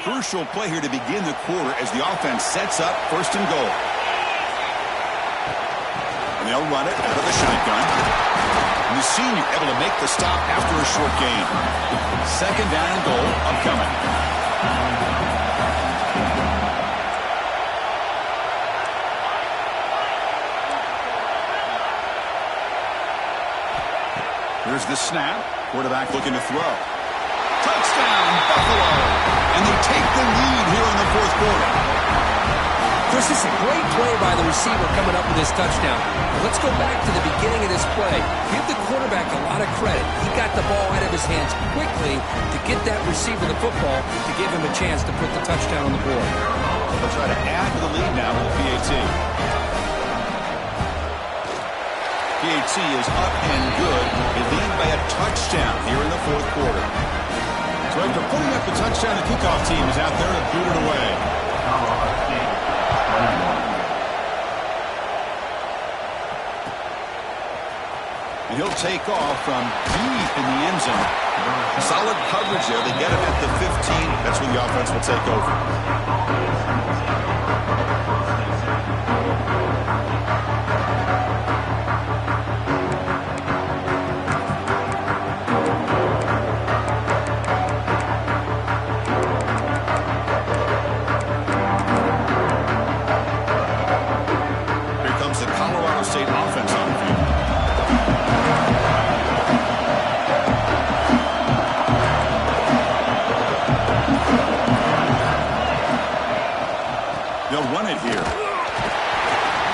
Crucial play here to begin the quarter as the offense sets up first and goal. And they'll run it out of the shotgun. And the senior able to make the stop after a short gain. Second down and goal upcoming. Here's the snap. Quarterback looking to throw. Touchdown, Buffalo. And they take the lead here in the fourth quarter. Chris, it's a great play by the receiver coming up with this touchdown. But let's go back to the beginning of this play. Give the quarterback a lot of credit. He got the ball out of his hands quickly to get that receiver the football to give him a chance to put the touchdown on the board. They'll try to add to the lead now with the PAT. PAT is up and good. They lead by a touchdown here in the fourth quarter. So after putting up the touchdown, the kickoff team is out there to boot it away. And he'll take off from deep in the end zone. Solid coverage there. They get him at the 15. That's where the offense will take over. They'll run it here.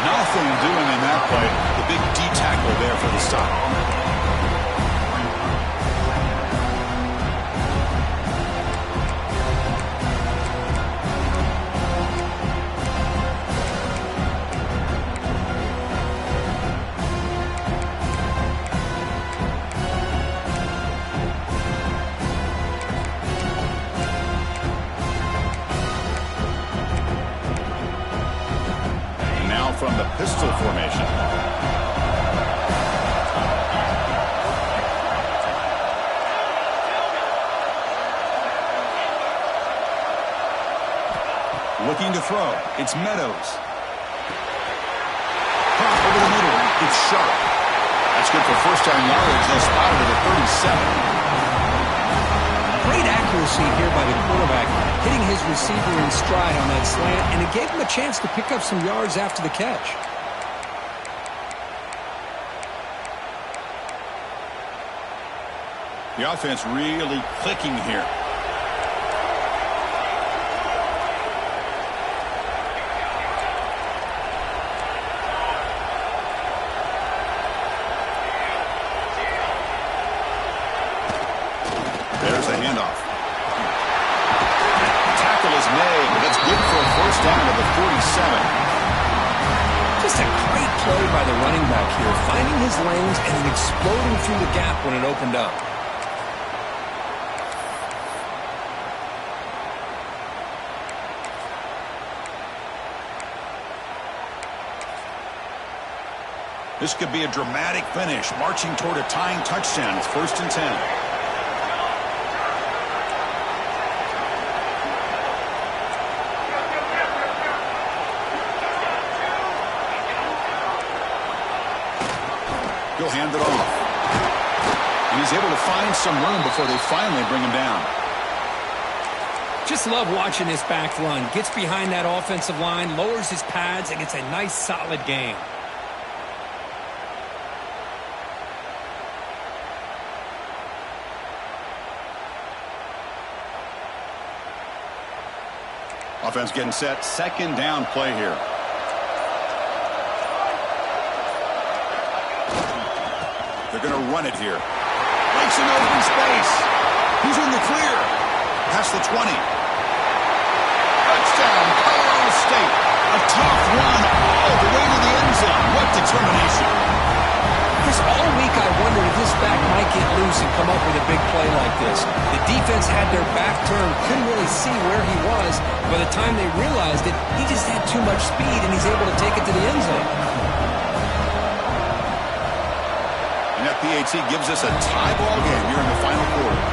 Nothing doing in that play. The big D tackle there for the stop. From the pistol formation. Looking to throw. It's Meadows. Pop over the middle. It's Sharp. That's good for first down yardage. They spotted it at 37. Great accuracy here by the quarterback, hitting his receiver in stride on that slant, and it gave him a chance to pick up some yards after the catch. The offense really clicking here. There's the handoff. Tackle is made, but that's good for a first down at the 47. Just a great play by the running back here, finding his lanes and then exploding through the gap when it opened up. This could be a dramatic finish, marching toward a tying touchdown. It's 1st and 10. He'll hand it off. And he's able to find some room before they finally bring him down. Just love watching this back run. Gets behind that offensive line, lowers his pads, and it's a nice, solid game. Offense getting set. 2nd down play here. They're going to run it here. Makes an open space. Who's in the clear? Past the 20. Touchdown, Colorado State. A tough run all the way to the end zone. What determination. Chris, all week I wondered if this back might get loose and come up with a big play like this. The defense had their back turned, couldn't really see where he was. By the time they realized it, he just had too much speed, and he's able to take it to the end zone. And that PAT gives us a tie ball game here in the final quarter.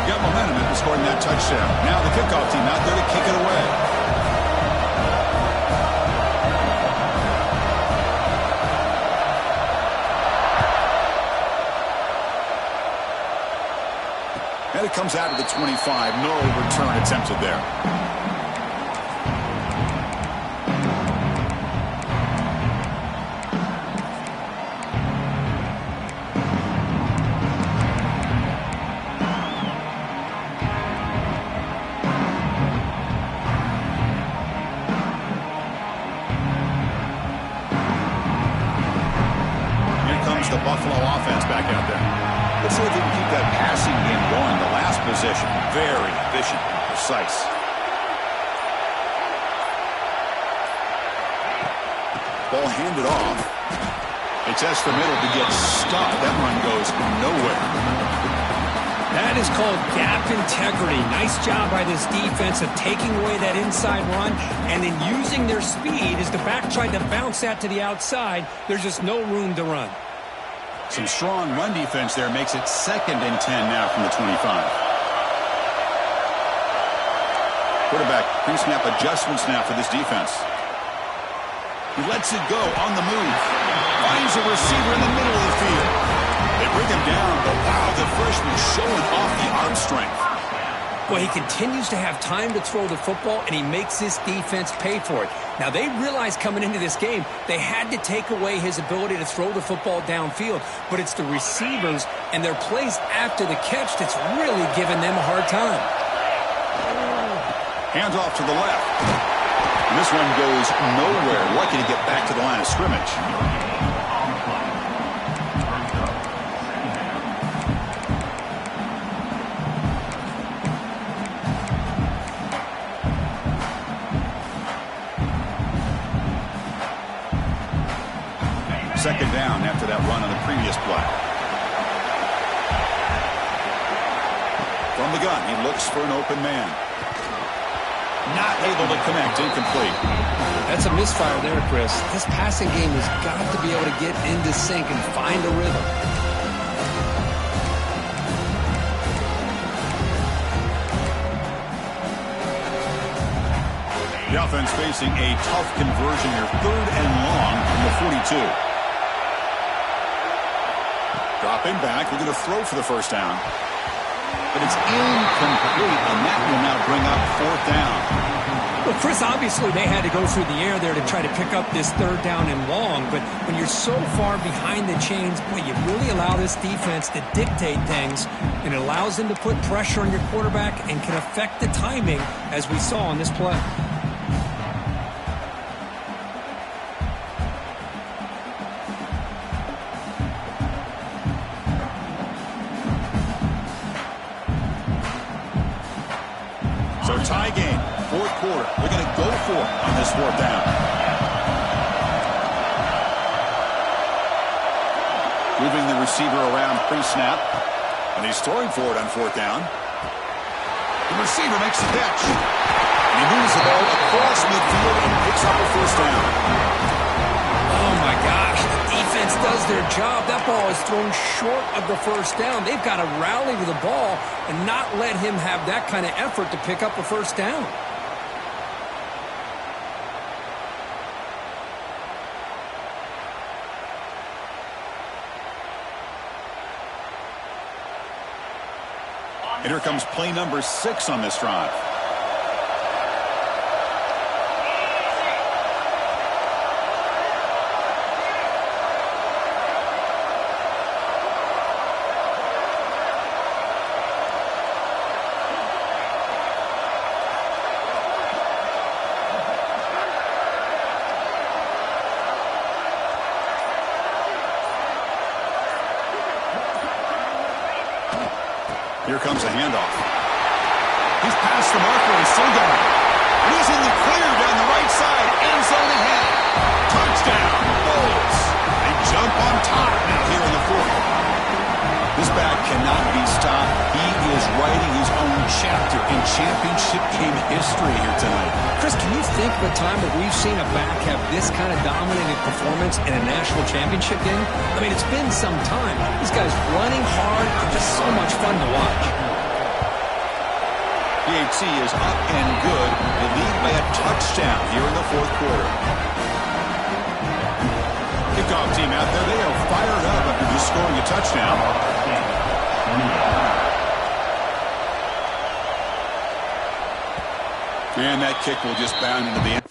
Got momentum after scoring that touchdown. Now the kickoff team out there to kick it away. And it comes out of the 25. No return attempted there. Here comes the Buffalo offense back out there. Let's see if they can keep that passing game going. The last possession, very efficient and precise. Ball handed off. They test the middle to get stuck. That run goes nowhere. That is called gap integrity. Nice job by this defense of taking away that inside run and then using their speed as the back tried to bounce that to the outside. There's just no room to run. Some strong run defense there makes it 2nd and 10 now from the 25. Quarterback pre-snap adjustments now for this defense. He lets it go on the move. Finds a receiver in the middle of the field. They bring him down, but wow, the freshman showing off the arm strength. Well, he continues to have time to throw the football, and he makes this defense pay for it. Now, they realized coming into this game they had to take away his ability to throw the football downfield, but it's the receivers and their plays after the catch that's really giving them a hard time. Hands off to the left. And this one goes nowhere. Lucky to get back to the line of scrimmage. Second down after that run on the previous play. From the gun, he looks for an open man. Not able to connect, incomplete. That's a misfire there, Chris. This passing game has got to be able to get into sync and find a rhythm. The offense facing a tough conversion here. 3rd and long from the 42. Dropping back, we're going to throw for the first down. But it's incomplete, and that will now bring up 4th down. Well, Chris, obviously they had to go through the air there to try to pick up this 3rd down and long, but when you're so far behind the chains, boy, you really allow this defense to dictate things, and it allows them to put pressure on your quarterback and can affect the timing, as we saw on this play. So tie game, 4th quarter. They're going to go for it on this 4th down. Moving the receiver around pre-snap. And he's throwing for it on 4th down. The receiver makes the catch. And he moves the ball across midfield and picks up a first down. Oh, my gosh. The defense does their job. That ball is thrown short of the first down. They've got to rally to the ball and not let him have that kind of effort to pick up a first down. And here comes play number 6 on this drive. Here comes a handoff. He's past the marker and still got it. He's in the clear down the right side. End zone ahead. Touchdown. Bulls. They jump on top now here in the fourth. This back cannot be stopped. He is writing his own chapter in championship game history here tonight. Chris, can you think of a time that we've seen a back have this kind of dominating performance in a national championship game? I mean, it's been some time. These guys running hard are just so much fun to watch. PHC is up and good. They lead by a touchdown here in the fourth quarter. Kickoff team out there. They are fired up after just scoring a touchdown. And that kick will just bound into the end.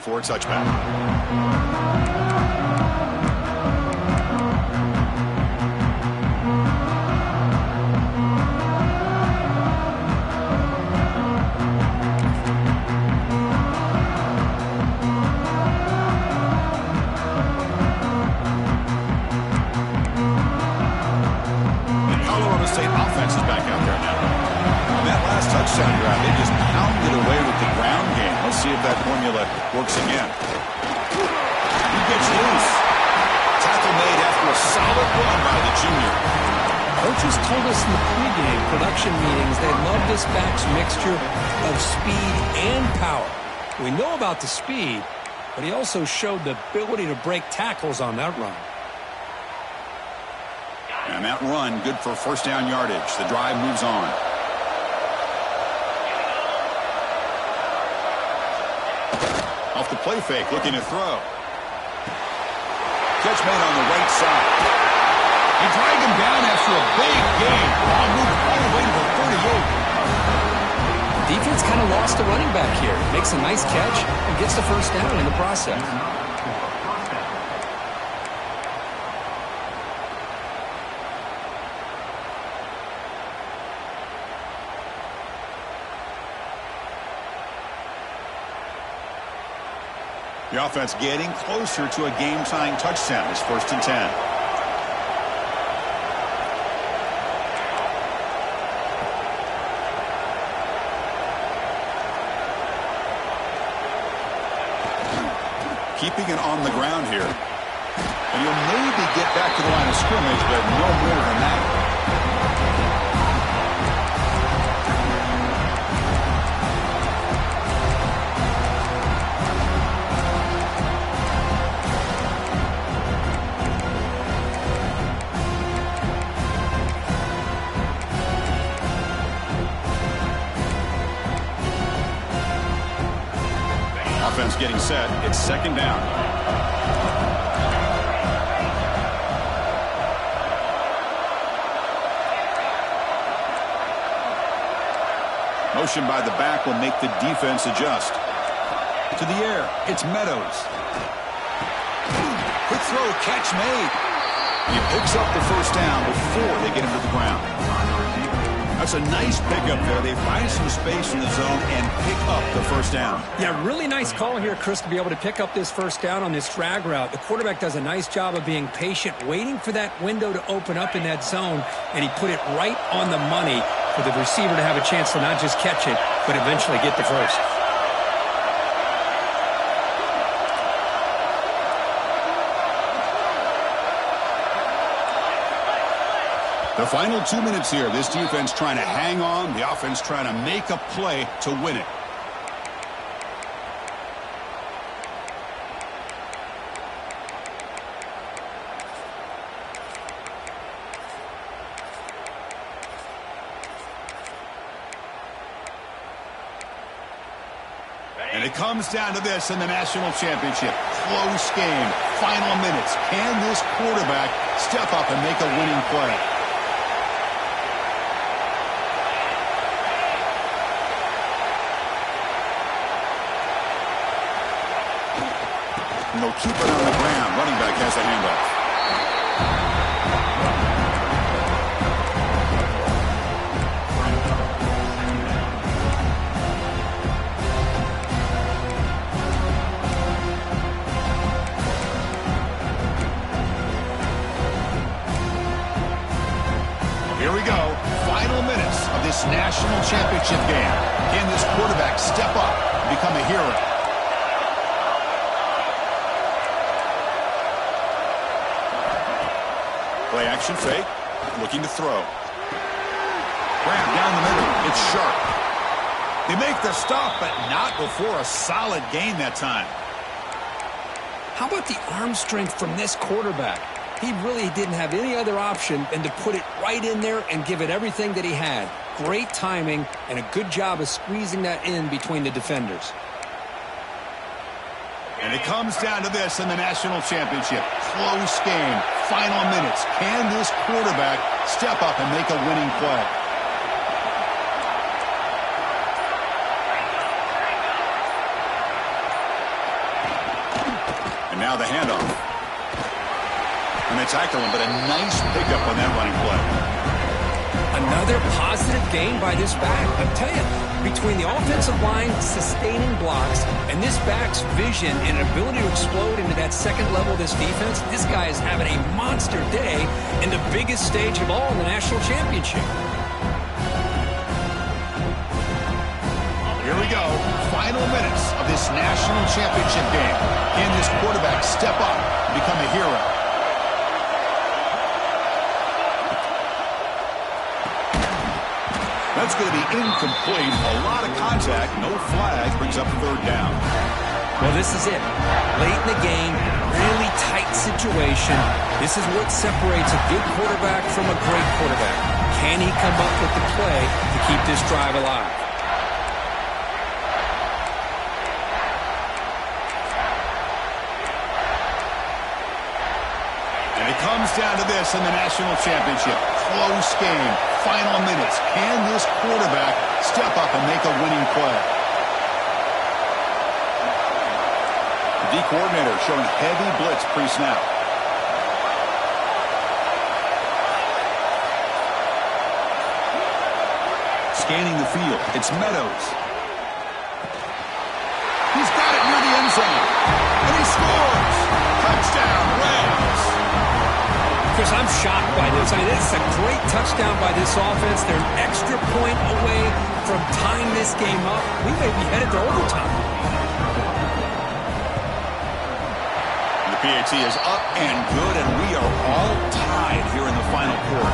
For a touchback. The Colorado State offense is back out there now. That last touchdown drive, they just pounded away with the ground game. Let's see if that formula works again. He gets loose. Tackle made after a solid run by the junior. Coaches told us in the pregame production meetings they love this back's mixture of speed and power. We know about the speed, but he also showed the ability to break tackles on that run. And that run, good for first down yardage. The drive moves on. Off the play fake, looking to throw. Catch made on the right side. He dragged him down after a big game. I'll move all the way to the 38. Defense kind of lost the running back here. Makes a nice catch and gets the first down in the process. The offense getting closer to a game-tying touchdown. It's 1st and 10. Keeping it on the ground here. And he'll maybe get back to the line of scrimmage, but no more than that. Offense getting set. It's 2nd down. motion by the back will make the defense adjust. To the air, it's Meadows. Quick throw, catch made. He picks up the first down before they get him to the ground. That's a nice pickup there. They find some space in the zone and pick up the first down. Yeah, really nice call here, Chris, to be able to pick up this first down on this drag route. The quarterback does a nice job of being patient, waiting for that window to open up in that zone, and he put it right on the money for the receiver to have a chance to not just catch it, but eventually get the first. The final 2 minutes here. This defense trying to hang on. The offense trying to make a play to win it. And it comes down to this in the national championship. Close game. Final minutes. Can this quarterback step up and make a winning play? And they'll keep it on the ground. Running back has a handoff. Here we go. Final minutes of this national championship game. Can this quarterback step up and become a hero? Play action fake. Looking to throw. Grab down the middle. It's sharp. They make the stop, but not before a solid gain that time. How about the arm strength from this quarterback? He really didn't have any other option than to put it right in there and give it everything that he had. Great timing and a good job of squeezing that in between the defenders. And it comes down to this in the national championship. Close game. Final minutes. Can this quarterback step up and make a winning play? And now the handoff. And they tackle him, but a nice pickup on that running play. Another positive gain by this back. I'm telling you, between the offensive line sustaining blocks and this back's vision and ability to explode into that second level of this defense, this guy is having a monster day in the biggest stage of all, the national championship. Here we go. Final minutes of this national championship game. Can this quarterback step up and become a hero? That's going to be incomplete. A lot of contact. No flag. Brings up third down. Well, this is it. Late in the game, really tight situation. This is what separates a good quarterback from a great quarterback. Can he come up with the play to keep this drive alive? And it comes down to this in the national championship. Close game. Final minutes. Can this quarterback step up and make a winning play? The D coordinator showing heavy blitz pre-snap. Scanning the field. It's Meadows. He's got it near the end zone. And he scores. Touchdown, Rams. Chris, I'm shocked by this. I mean, this is a great touchdown by this offense. They're an extra point away from tying this game up. We may be headed to overtime. The PAT is up and good, and we are all tied here in the final quarter.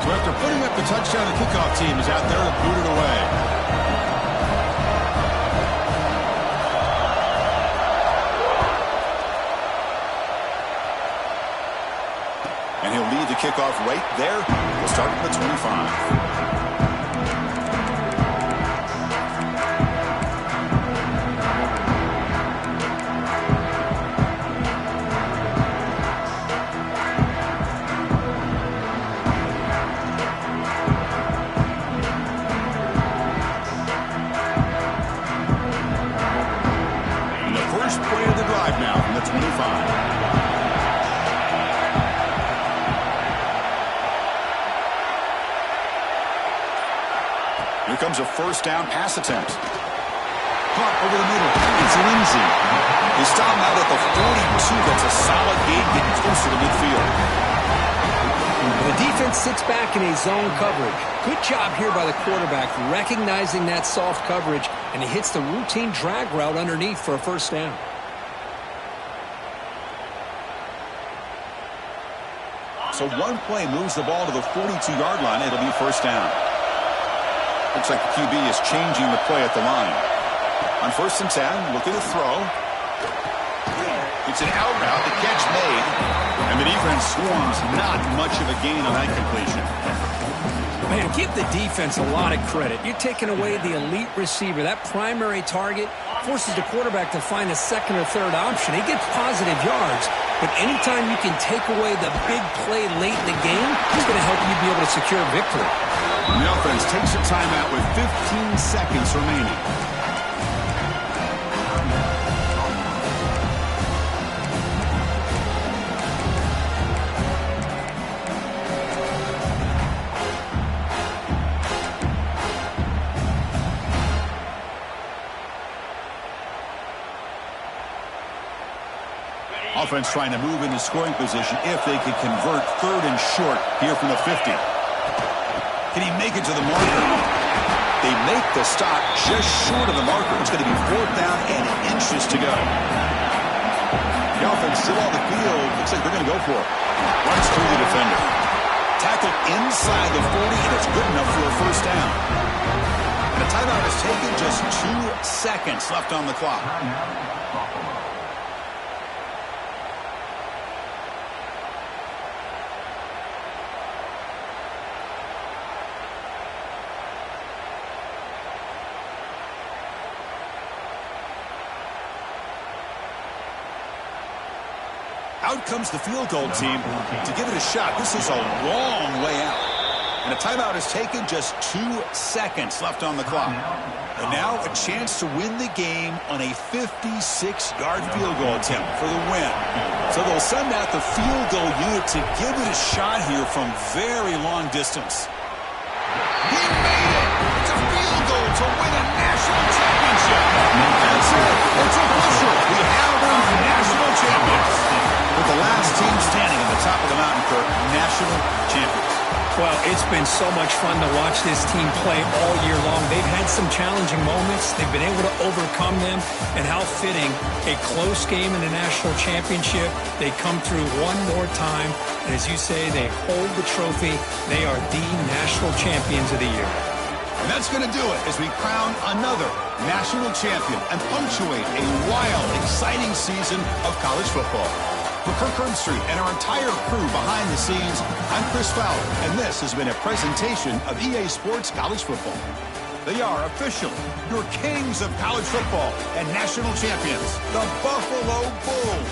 So after putting up the touchdown, the kickoff team is out there to boot it away. And he'll lead the kickoff right there. We'll start at the 25. Here comes a first down pass attempt. Caught over the middle. It's Lindsay. They stop him out at the 42. That's a solid gain, getting closer to midfield. The defense sits back in a zone coverage. Good job here by the quarterback, recognizing that soft coverage, and he hits the routine drag route underneath for a first down. So one play moves the ball to the 42-yard line. It'll be first down. Looks like the QB is changing the play at the line. On 1st and 10, look at the throw. It's an out route, the catch made. And the defense swarms, not much of a gain on that completion. Man, give the defense a lot of credit. You're taking away the elite receiver. That primary target forces the quarterback to find a second or third option. He gets positive yards, but anytime you can take away the big play late in the game, it's going to help you be able to secure victory. And the offense takes a timeout with 15 seconds remaining. Offense trying to move into scoring position if they could convert 3rd and short here from the 50. Can he make it to the marker? They make the stop just short of the marker. It's going to be 4th down and inches to go. The offense still on the field. Looks like they're going to go for it. Runs through the defender. Tackle inside the 40, and it's good enough for a first down. And a timeout is taken, just 2 seconds left on the clock. Out comes the field goal team to give it a shot. This is a long way out. And a timeout is taken, just 2 seconds left on the clock. And now a chance to win the game on a 56-yard field goal attempt for the win. So they'll send out the field goal unit to give it a shot here from very long distance. He made it! It's a field goal to win a national championship. That's it. It's official. We have been national champions. With the last team standing at the top of the mountain for national champions. Well, it's been so much fun to watch this team play all year long. They've had some challenging moments. They've been able to overcome them. And how fitting, a close game in the national championship. They come through one more time. And as you say, they hold the trophy. They are the national champions of the year. And that's going to do it as we crown another national champion and punctuate a wild, exciting season of college football. For Kirk Herbstreit and our entire crew behind the scenes, I'm Chris Fowler, and this has been a presentation of EA Sports College Football. They are officially your kings of college football and national champions, the Buffalo Bulls.